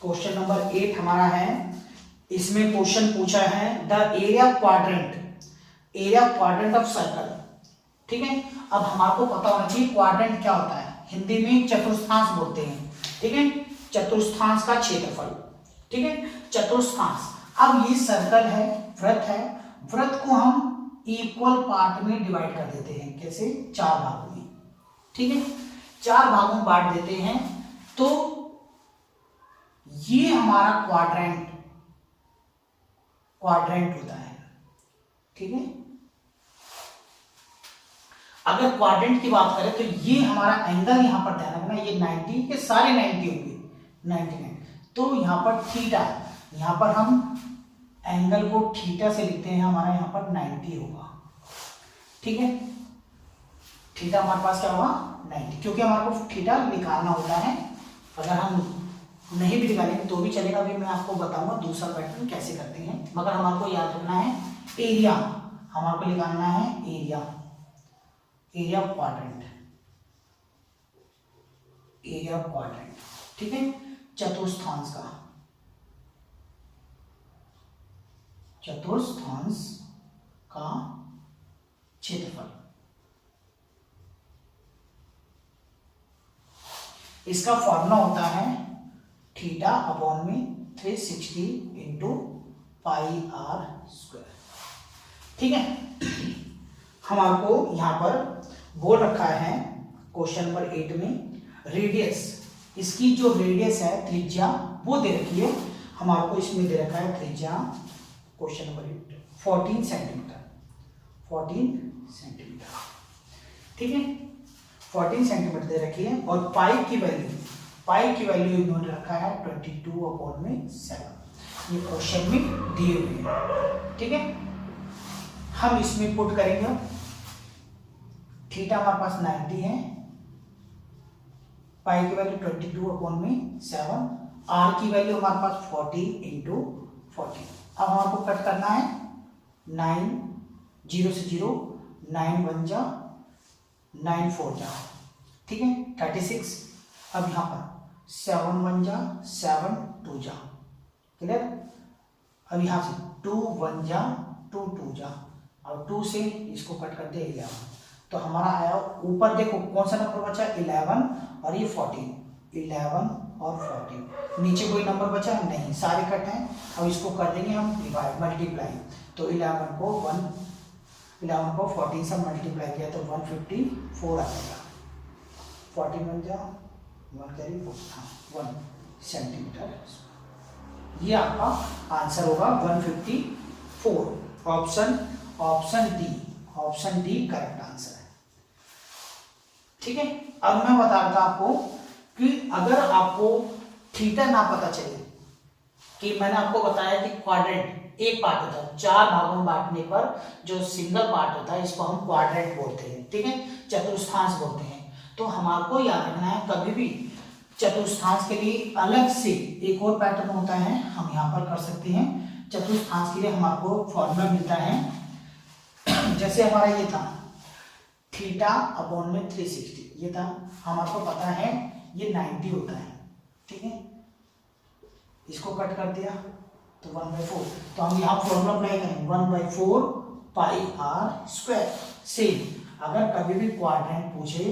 क्वेश्चन नंबर 8 हमारा है, इसमें क्वेश्चन पूछा है the area quadrant of circle. ठीक है, अब हमारे को पता होना चाहिए क्वाड्रेंट क्या होता है, हिंदी में चतुर्थांश बोलते हैं। ठीक है, चतुर्थांश का क्षेत्रफल। ठीक है, चतुर्थांश। अब ये सर्कल है, वृत्त को हम इक्वल पार्ट में डिवाइड कर देते हैं, कैसे, 4 भागों में। ठीक है, 4 भागों में बांट देते हैं, तो ये हमारा क्वाड्रेंट होता है। ठीक है, अगर क्वाड्रेंट की बात करें तो ये हमारा एंगल, यहां पर ध्यान रखना, ये 90 के सारे 90 होंगे, 99, तो यहां पर थीटा, यहां पर हम एंगल को थीटा से लिखते हैं, हमारा यहाँ पर 90 होगा। ठीक है, थीटा हमारे पास क्या होगा 90, क्योंकि हमारे को थीटा निकालना होता है। अगर हम नहीं भी निकालेंगे तो भी चलेगा, अभी मैं आपको बताऊंगा दूसरा पैटर्न कैसे करते हैं, मगर हमारे को याद रखना है एरिया, हमारे को निकालना है area, area of quadrant, area of quadrant. ठीक है, चतुर्थांश का, चतुर्थांश का क्षेत्रफल, इसका फॉर्मूला होता है थीटा अपॉन में 360 इंटू पाई आर स्क्वायर। ठीक है, हमारे को यहाँ पर बोल रखा है क्वेश्चन नंबर 8 में रेडियस, इसकी जो रेडियस है त्रिज्या वो दे रखी है हमारे को, इसमें दे रखा है त्रिज्या क्वेश्चन नंबर 8 14 सेंटीमीटर, 14 सेंटीमीटर। ठीक है, 14 सेंटीमीटर दे रखी है, और पाई की वैल्यू इन्होंने रखा है 22/7, ये क्वेश्चन में दिए हुए हैं। ठीक है, हम इसमें पुट करेंगे, थीटा हमारे पास 90 है, पाई की वैल्यू 22/7, आर की वैल्यू हमारे पास 40 इंटू 40। अब हमारे को कट करना है 9, 0 से 0, 9 1 जा, 9 4 जा, ठीक है 36। अब यहाँ पर 7 1 जा, 7 2 जा, क्लियर। अब यहाँ से 2 1 जा, 2 2 जा, अब 2 से इसको कट कर दे 11, तो हमारा आया ऊपर देखो कौन सा नंबर बचा 11 और ये 14, 11 और 14, नीचे कोई नंबर बचा नहीं, सारे कट हैं। अब इसको कर देंगे हम डिवाइड, मल्टीप्लाई, तो 11 को 14 से मल्टीप्लाई किया तो 154 आ जाएगा, 14 1 जा 1 कैरी 1 सेंटीमीटर। ये आपका आंसर होगा 154, ऑप्शन डी करेक्ट आंसर है। ठीक है, अब मैं बता रहा था आपको कि अगर आपको थीटा ना पता चले, कि मैंने आपको बताया कि क्वाड्रेंट एक पार्ट होता है, 4 भागों में बांटने पर जो सिंगल पार्ट होता है इसको हम क्वाड्रेंट बोलते हैं। ठीक है, चतुर्थांश बोलते हैं। तो हमारे को याद रखना है, कभी भी चतुर्थांश के लिए अलग से एक और पैटर्न होता है, हम यहाँ पर कर सकते हैं। चतुर्थांश के लिए हमारे को फॉर्मूला मिलता है, जैसे हमारा ये था थीटा अपॉन में 360, ये था, हमारे को पता है ये 90 होता है। ठीक है, इसको कट कर दिया तो 1/4, तो हम यहाँ फॉर्मूला अप्लाई करेंगे 1/4 पाई आर स्क्वायर। सेम अगर कभी भी क्वाड्रेंट पूछे,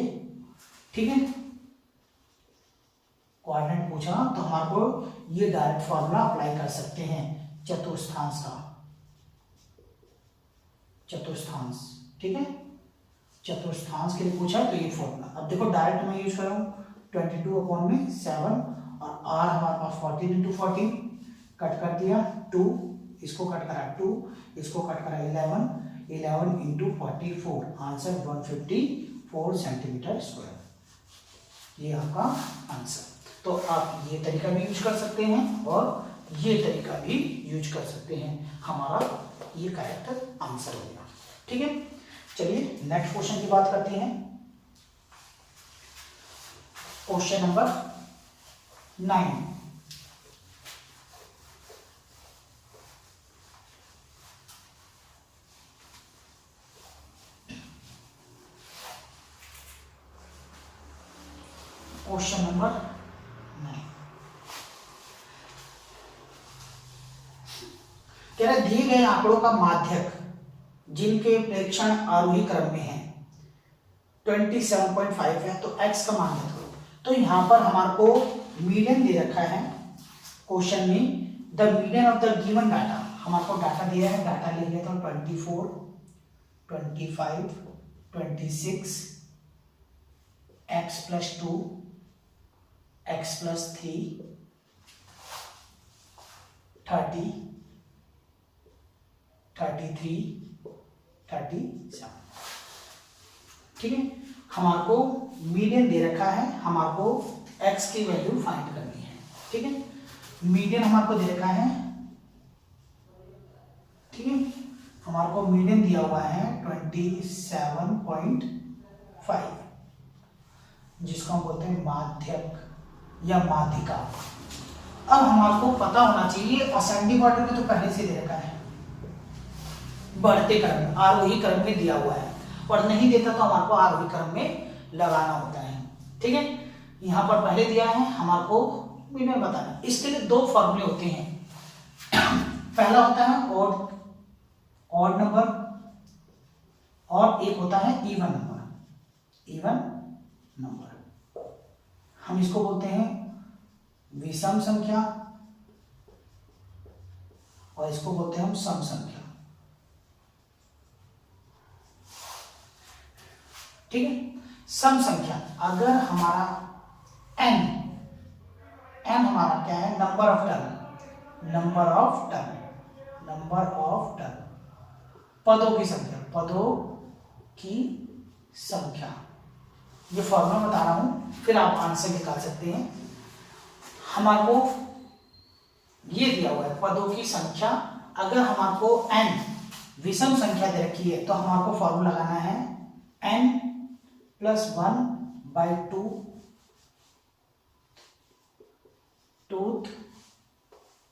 ठीक है, क्वाड्रेंट पूछा तो हमारे को ये डायरेक्ट फॉर्मूला अप्लाई कर सकते हैं चतुर्थांश का, चतुर्थांश। ठीक है, चतुर्थांश के लिए पूछा है तो ये फॉर्मूला। अब देखो डायरेक्ट मैं यूज कर रहा हूँ 22/7, और आर हमारे पास 14 इंटू 14, कट कर दिया 2, इसको कट करा 2, इसको कट करा 11 इंटू 44, आंसर 154 सेंटीमीटर स्क्वायर, ये आपका आंसर। तो आप ये तरीका भी यूज कर सकते हैं और ये तरीका भी यूज कर सकते हैं, हमारा ये करेक्ट आंसर हो गया। ठीक है, चलिए नेक्स्ट क्वेश्चन की बात करते हैं। क्वेश्चन नंबर 9, क्वेश्चन नंबर 9 कह रहे दिए गए आंकड़ों का माध्यक जिनके प्रेक्षण आरोही क्रम में है 27.5 है, तो x का मान करो। तो यहाँ पर हमारे को मीडियन दे रखा है क्वेश्चन में, the median of the given data, हमारे को डाटा दिया है, डाटा ले लेता हूँ 24, 25, 26, x + 2, x + 3, 30, 33, 37। ठीक है, हमारे को मीडियन दे रखा है, हमारे को x की वैल्यू फाइंड करनी है। ठीक है, मीडियन हमारे को दे रखा है ठीक है। हमारे को मीडियन दिया हुआ है 27.5, जिसको हम बोलते हैं माध्यक या माध्यिका। अब हमारे को पता होना चाहिए असेंडिंग ऑर्डर में तो पहले से दे रखा है, बढ़ते क्रम में आरोही क्रम में दिया हुआ है, और नहीं देता तो हमारे को आरोही क्रम में लगाना होता है। ठीक है, यहाँ पर पहले दिया है, हमारे को मीडियन बताना। इसके लिए दो फॉर्मूले होते हैं। पहला होता है ऑड नंबर और एक होता है इवन नंबर। हम इसको बोलते हैं विषम संख्या और इसको बोलते हैं हम सम संख्या। ठीक है, सम संख्या अगर हमारा n हमारा क्या है, नंबर ऑफ टर्म, पदों की संख्या, ये फॉर्मूला बता रहा हूं, फिर आप आंसर निकाल सकते हैं। हमारे को ये दिया हुआ है पदों की संख्या, अगर हमारे को n विषम संख्या दे रखी है तो हमारे को फॉर्मूला लगाना है n + 1/2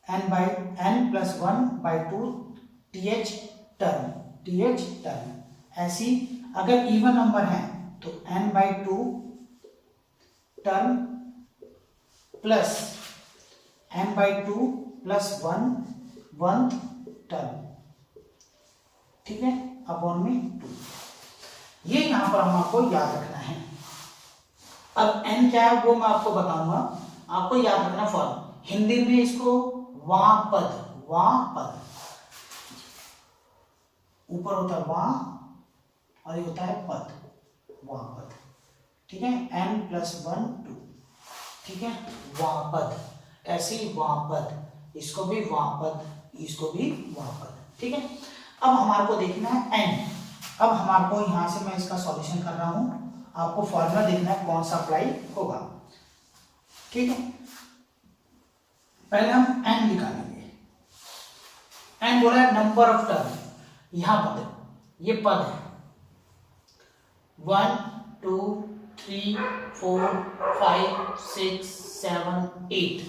n + 1/2 th टर्म। ऐसी अगर इवन नंबर है तो n/2 term plus n/2 + 1 term. ठीक है, अपॉन में 2। ये यहां पर हम आपको याद रखना है। अब n क्या है वो मैं आपको बताऊंगा, आपको याद रखना फॉर्म। हिंदी में इसको वापद, ऊपर होता है वा और ये होता है पद, वापद। ठीक है, n + 1 2। ठीक है, वापद, ऐसी वापद, इसको भी वापद, इसको भी वापद। ठीक है, अब हमारे को देखना है n। अब हमारे को यहां से मैं इसका सॉल्यूशन कर रहा हूं, आपको फॉर्मूला देखना है कौन सा अप्लाई होगा। ठीक है, पहले हम n निकालेंगे। n बोला है नंबर ऑफ टर्म, यहां पद, ये पद है 1 2 3 4 5 6 7 8।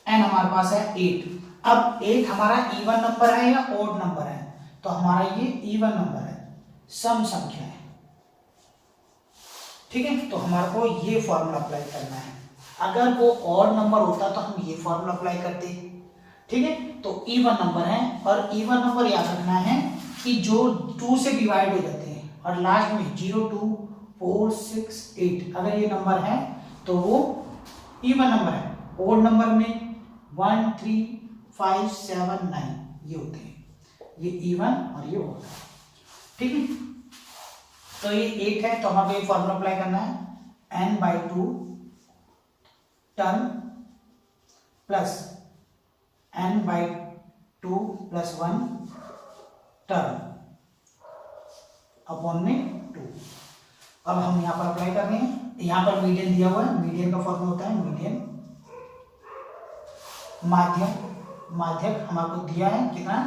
n हमारे पास है 8। अब 8 हमारा इवन नंबर है या ऑड नंबर है, तो हमारा ये इवन नंबर है, सम संख्या है। ठीक है, तो हमारे को ये फॉर्मूला अप्लाई करना है। अगर वो ऑड नंबर होता तो हम ये फॉर्मूला अप्लाई करते। ठीक है, तो इवन नंबर है, और इवन नंबर याद रखना है कि जो 2 से डिवाइड हो जाते हैं और लास्ट में 0 2 4 6 8 अगर ये नंबर है तो वो इवन नंबर है। ऑड नंबर में 1 3 5 7 9 ये होते हैं, ये इवन और ये ऑड। ठीक है, तो ये 8 है, तो हमें ये फॉर्मूला अप्लाई करना है n/2 term plus n/2 + 1 term upon में 2। अब हम यहां पर अप्लाई कर रहे हैं, यहां पर मीडियन दिया हुआ है, मीडियन का फॉर्मूला होता है मीडियन, माध्यक हमारे को दिया है कितना,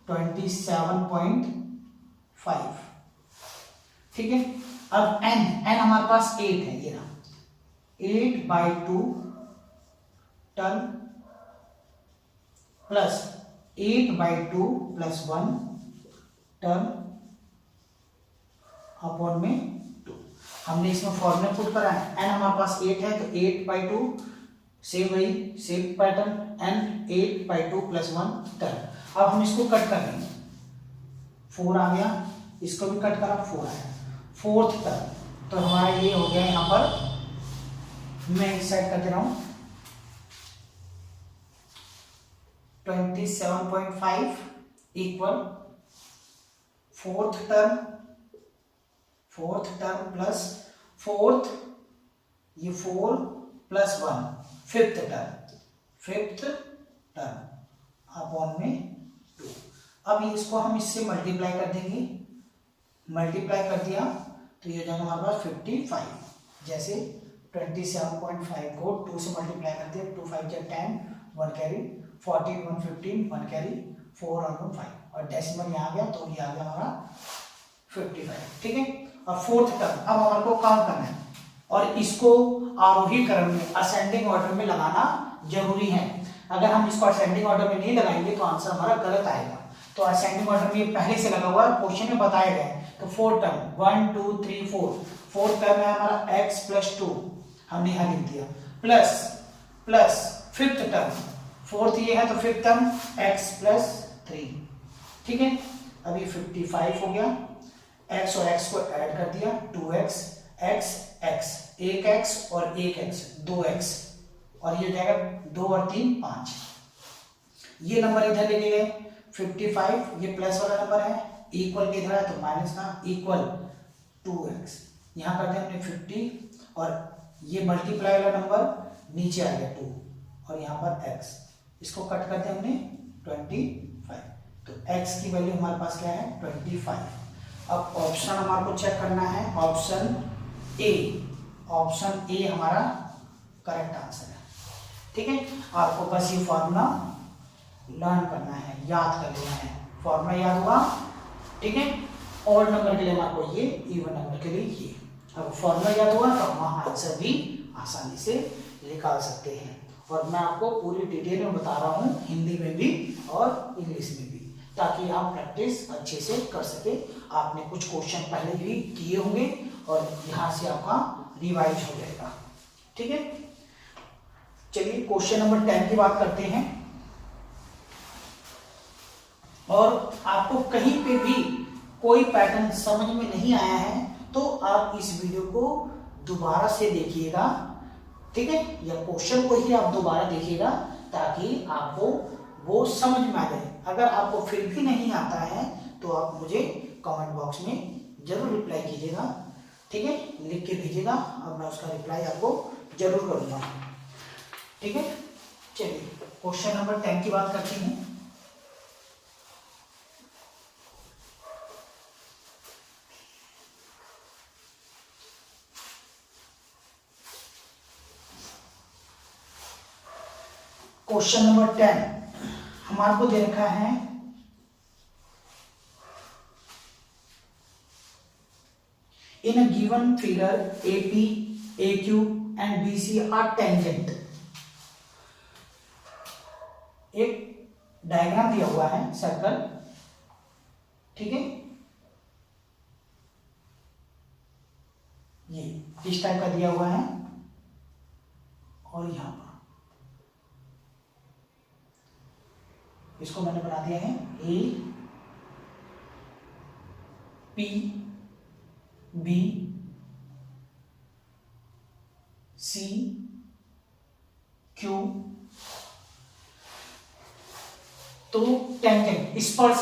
27.5। ठीक है, अब n हमारे पास 8 है, ये ना 8/2 टर्म प्लस 8/2 + 1 टर्म अपॉन में 2। हमने इसमें फॉर्मूला पुट करा है, n हमारे पास 8 है तो 8/2 से वही सेम पैटर्न n 8/2 + 1 टर्म। अब हम इसको कट कर देंगे, 4 आ गया, इसको भी कट करा, 4 आया, 4th टर्म। तो हमारा ये हो गया, यहां पर मैं इस साइड कर दे रहा हूं 27.5 equal 4th term plus 4th, ये 4 + 1 5th टर्म अपॉन में 2। अब इसको हम इससे मल्टीप्लाई कर देंगे, मल्टीप्लाई कर दिया तो ये हो जाएगा हमारे पास 55। जैसे 27.5 को 2 से मल्टीप्लाई करते हैं, 2 5 10 1 कैरी 14 1 15 1 कैरी 4 और 5 और डेसिमल यहाँ आ गया तो ये आ गया हमारा 55। ठीक है, और फोर्थ टर्म अब हमारे को काउंट करना है और इसको आरोही क्रम में असेंडिंग ऑर्डर में लगाना जरूरी है। अगर हम इसको असेंडिंग ऑर्डर में नहीं लगाएंगे तो आंसर हमारा गलत आएगा। तो असेंडिंग ऑर्डर में पहले से लगा हुआ है, क्वेश्चन में बताया गया है। तो फोर्थ टर्म 1 2 3 4, फोर्थ टर्म है हमारा x + 2 हमने यहाँ लिख दिया, प्लस फिफ्थ टर्म, फोर्थ ये है तो फिफ्थ टर्म x + 3। ठीक है, अभी 55 हो गया, x और x को ऐड कर दिया 2x x, एक x और एक x 2x, और ये जाएगा 2 और 3 5। ये नंबर इधर लेके गए 55, ये प्लस वाला नंबर है, इक्वल के इधर है तो माइनस का इक्वल 2x, यहाँ कर दिया हमने 50 और ये मल्टीप्लाई वाला नंबर नीचे आ गया 2 और यहाँ पर x, इसको कट कर दिया हमने 25। तो x की वैल्यू हमारे पास क्या है 25। अब ऑप्शन हमारे को चेक करना है, ऑप्शन ए हमारा करेक्ट आंसर है। ठीक है, आपको बस ये फॉर्मूला लर्न करना है, याद कर लेना है। फॉर्मूला याद हुआ? ठीक है, ऑड नंबर के लिए हमारे को ये, इवन नंबर के लिए ये। अब फॉर्मूला याद हुआ तो हम आंसर भी आसानी से निकाल सकते हैं। और मैं आपको पूरी डिटेल में बता रहा हूँ, हिंदी में भी और इंग्लिश में भी, ताकि आप प्रैक्टिस अच्छे से कर सके। आपने कुछ क्वेश्चन पहले भी किए होंगे और यहाँ से आपका रिवाइज हो जाएगा। ठीक है, चलिए क्वेश्चन नंबर 10 की बात करते हैं। और आपको कहीं पे भी कोई पैटर्न समझ में नहीं आया है तो आप इस वीडियो को दोबारा से देखिएगा। ठीक है, या क्वेश्चन को ही आप दोबारा देखिएगा ताकि आपको वो समझ में आ जाए। अगर आपको फिर भी नहीं आता है तो आप मुझे कमेंट बॉक्स में जरूर रिप्लाई कीजिएगा। ठीक है, लिख के भेजिएगा और मैं उसका रिप्लाई आपको जरूर करूंगा। ठीक है, चलिए क्वेश्चन नंबर 10 की बात करते हैं। क्वेश्चन नंबर 10 हमारे को दे रखा है, in a given figure AP, AQ and BC are tangent। एक डायग्राम दिया हुआ है सर्कल। ठीक है, ये इस टाइप का दिया हुआ है और यहां पर इसको मैंने बना दिया है A P B C Q। तो टेंजेंट स्पर्श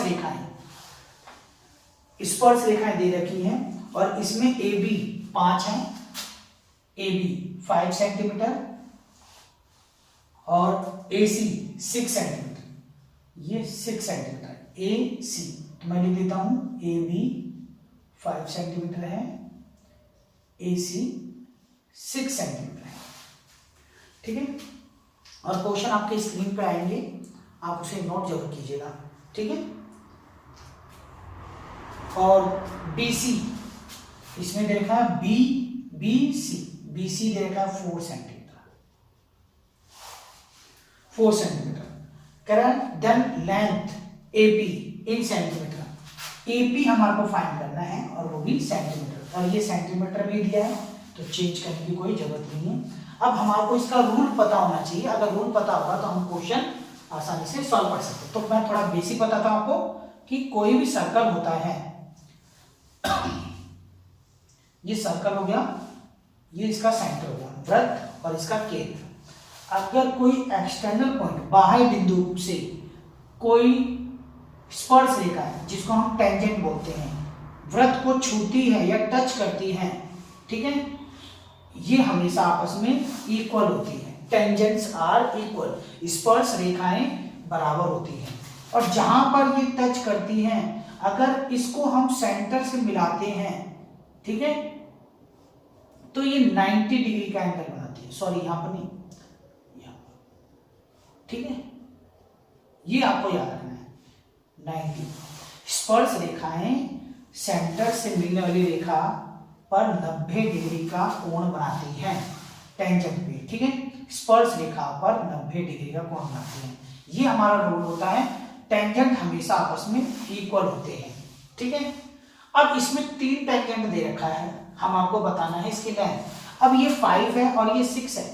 रेखाएं दे रखी हैं और इसमें ए बी 5 है, ए बी 5 सेंटीमीटर और ए सी 6 सेंटीमीटर, ये 6 सेंटीमीटर ए सी। तो मैं लिख देता हूं ए बी 5 सेंटीमीटर है, ए सी 6 सेंटीमीटर है। ठीक है, और क्वेश्चन आपके स्क्रीन पे आएंगे, आप उसे नोट जरूर कीजिएगा। ठीक है, और BC इसमें दे रखा है BC दे रखा है 4 centimetre. Current then length AP in centimetre. AP हमारे को फाइंड करना है और वो भी सेंटीमीटर, और ये सेंटीमीटर भी दिया है तो चेंज करने की कोई जरूरत नहीं है। अब हमारे को इसका रूल पता होना चाहिए, अगर रूल पता होगा तो हम क्वेश्चन आसानी से सॉल्व कर सकते। तो मैं थोड़ा बेसिक बताता हूं आपको कि कोई भी सर्कल होता है, ये सर्कल हो गया, ये इसका सेंटर हो गया वृत्त और इसका केंद्र। अगर कोई एक्सटर्नल पॉइंट बाह्य बिंदु से कोई स्पर्श रेखा है जिसको हम टेंजेंट बोलते हैं, वृत्त को छूती है या टच करती है, ठीक है, ये हमेशा आपस में इक्वल होती है। टेंजेंट्स आर इक्वल, स्पर्श रेखाएं बराबर होती हैं। और जहां पर ये टच करती हैं, अगर इसको हम सेंटर से मिलाते हैं, ठीक है, तो ये 90 डिग्री का एंगल बनाती है। सॉरी, यहां पर नहीं, यहां पर। ठीक है, ये आपको याद रखना है। 90। स्पर्श रेखाएं सेंटर से मिलने वाली रेखा पर 90 डिग्री का कोण बनाती हैं टेंजेंट पे, ठीक है। स्पर्श रेखा पर 90 डिग्री का कोण बनाती हैं। ये हमारा रूल होता है, टेंजेंट हमेशा आपस में इक्वल होते हैं, ठीक है। अब इसमें 3 टेंजेंट दे रखा है, हम आपको बताना है इसकी लेंथ। अब ये 5 है और ये 6 है,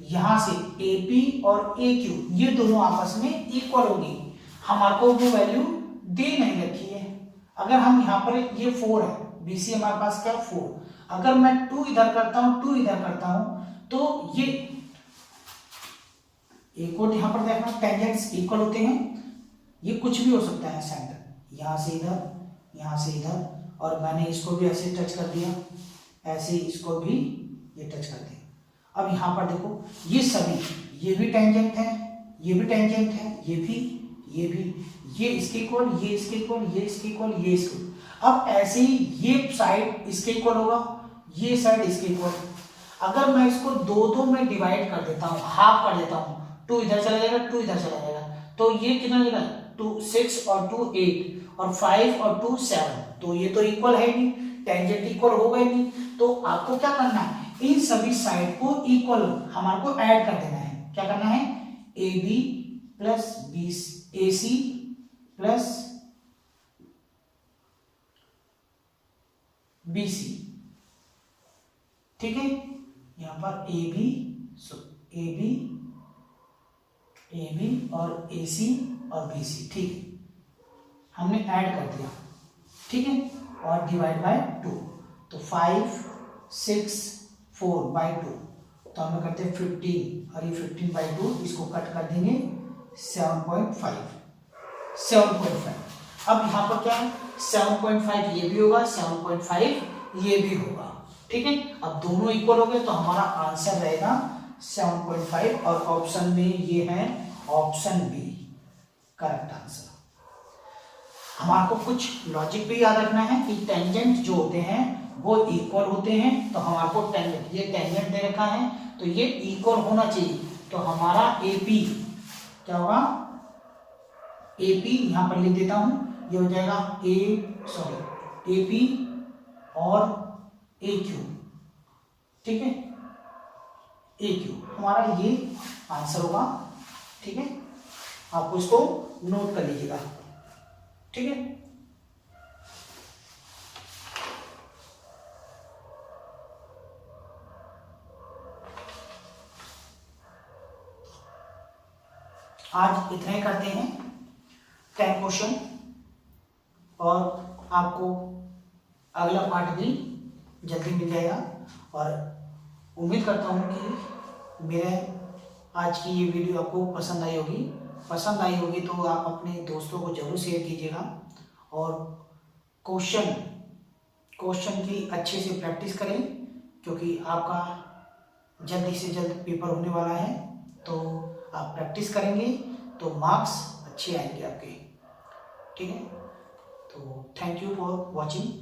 यहां से AP और AQ ये दोनों आपस में इक्वल होगी। हमारे को वो वैल्यू दे नहीं रखी है। अगर हम यहाँ पर ये 4 है, BC हमारे पास क्या 4, अगर मैं 2 इधर करता हूं 2 इधर करता हूं तो ये एक और यहां पर देखना टेंजेंट्स इक्वल होते हैं। ये कुछ भी हो सकता है सेंटर, यहां से इधर, यहां से इधर, और मैंने इसको भी ऐसे टच कर दिया, ऐसे इसको भी ये टच कर दिया। अब यहां पर देखो ये सभी, ये भी टेंजेंट है, ये भी टेंजेंट है, ये भी, ये भी, ये इसके इक्वल, ये इसके इक्वल, ये इसके इक्वल, ये इसके। अब ऐसे ही ये साइड इसके इक्वल होगा, ये साइड इसके इक्वल। अगर मैं इसको दो में डिवाइड कर देता हूँ, हाफ कर देता हूँ, 2 इधर चला जाएगा, 2 इधर चला जाएगा, तो ये कितना हो जाएगा 2 6 और 2 8 और 5 और 2 7, तो ये तो इक्वल है नहीं, टेंजेंट इक्वल होगा ही नहीं। तो आपको क्या करना है, इन सभी साइड को इक्वल हमारे को ऐड कर देना है। क्या करना है, AB plus AC plus BC, ठीक है। यहां पर AB और AC और BC, ठीक है, हमने ऐड कर दिया, ठीक है, और डिवाइड बाय 2, तो 5 6 4 बाय 2, तो हम करते हैं 15 और ये 15 बाय 2, इसको कट कर देंगे 7.5। अब यहाँ पर क्या है 7.5 ये भी होगा, 7.5 ये भी होगा, ठीक है। अब दोनों इक्वल हो गए तो हमारा आंसर रहेगा 7.5 और ऑप्शन में ये है ऑप्शन बी करेक्ट आंसर। हमारे को कुछ लॉजिक भी याद रखना है कि टेंजेंट जो होते हैं वो इक्वल होते हैं, तो हमारे को टेंजेंट, ये टेंजेंट दे रखा है तो ये इक्वल होना चाहिए, तो हमारा AP क्या होगा, AP यहां पर लिख देता हूं, ये हो जाएगा AP और AQ, ठीक है, AQ हमारा ये आंसर होगा, ठीक है। आपको इसको नोट कर लीजिएगा, ठीक है। आज इतना ही करते हैं 10 क्वेश्चन, और आपको अगला पार्ट भी जल्दी मिल जाएगा। और उम्मीद करता हूँ कि मेरे आज की ये वीडियो आपको पसंद आई होगी। पसंद आई होगी तो आप अपने दोस्तों को जरूर शेयर कीजिएगा, और क्वेश्चन की अच्छे से प्रैक्टिस करें, क्योंकि आपका जल्दी से जल्द पेपर होने वाला है। तो आप प्रैक्टिस करेंगे तो मार्क्स अच्छे आएंगे आपके, ठीक है। तो थैंक यू फॉर वॉचिंग।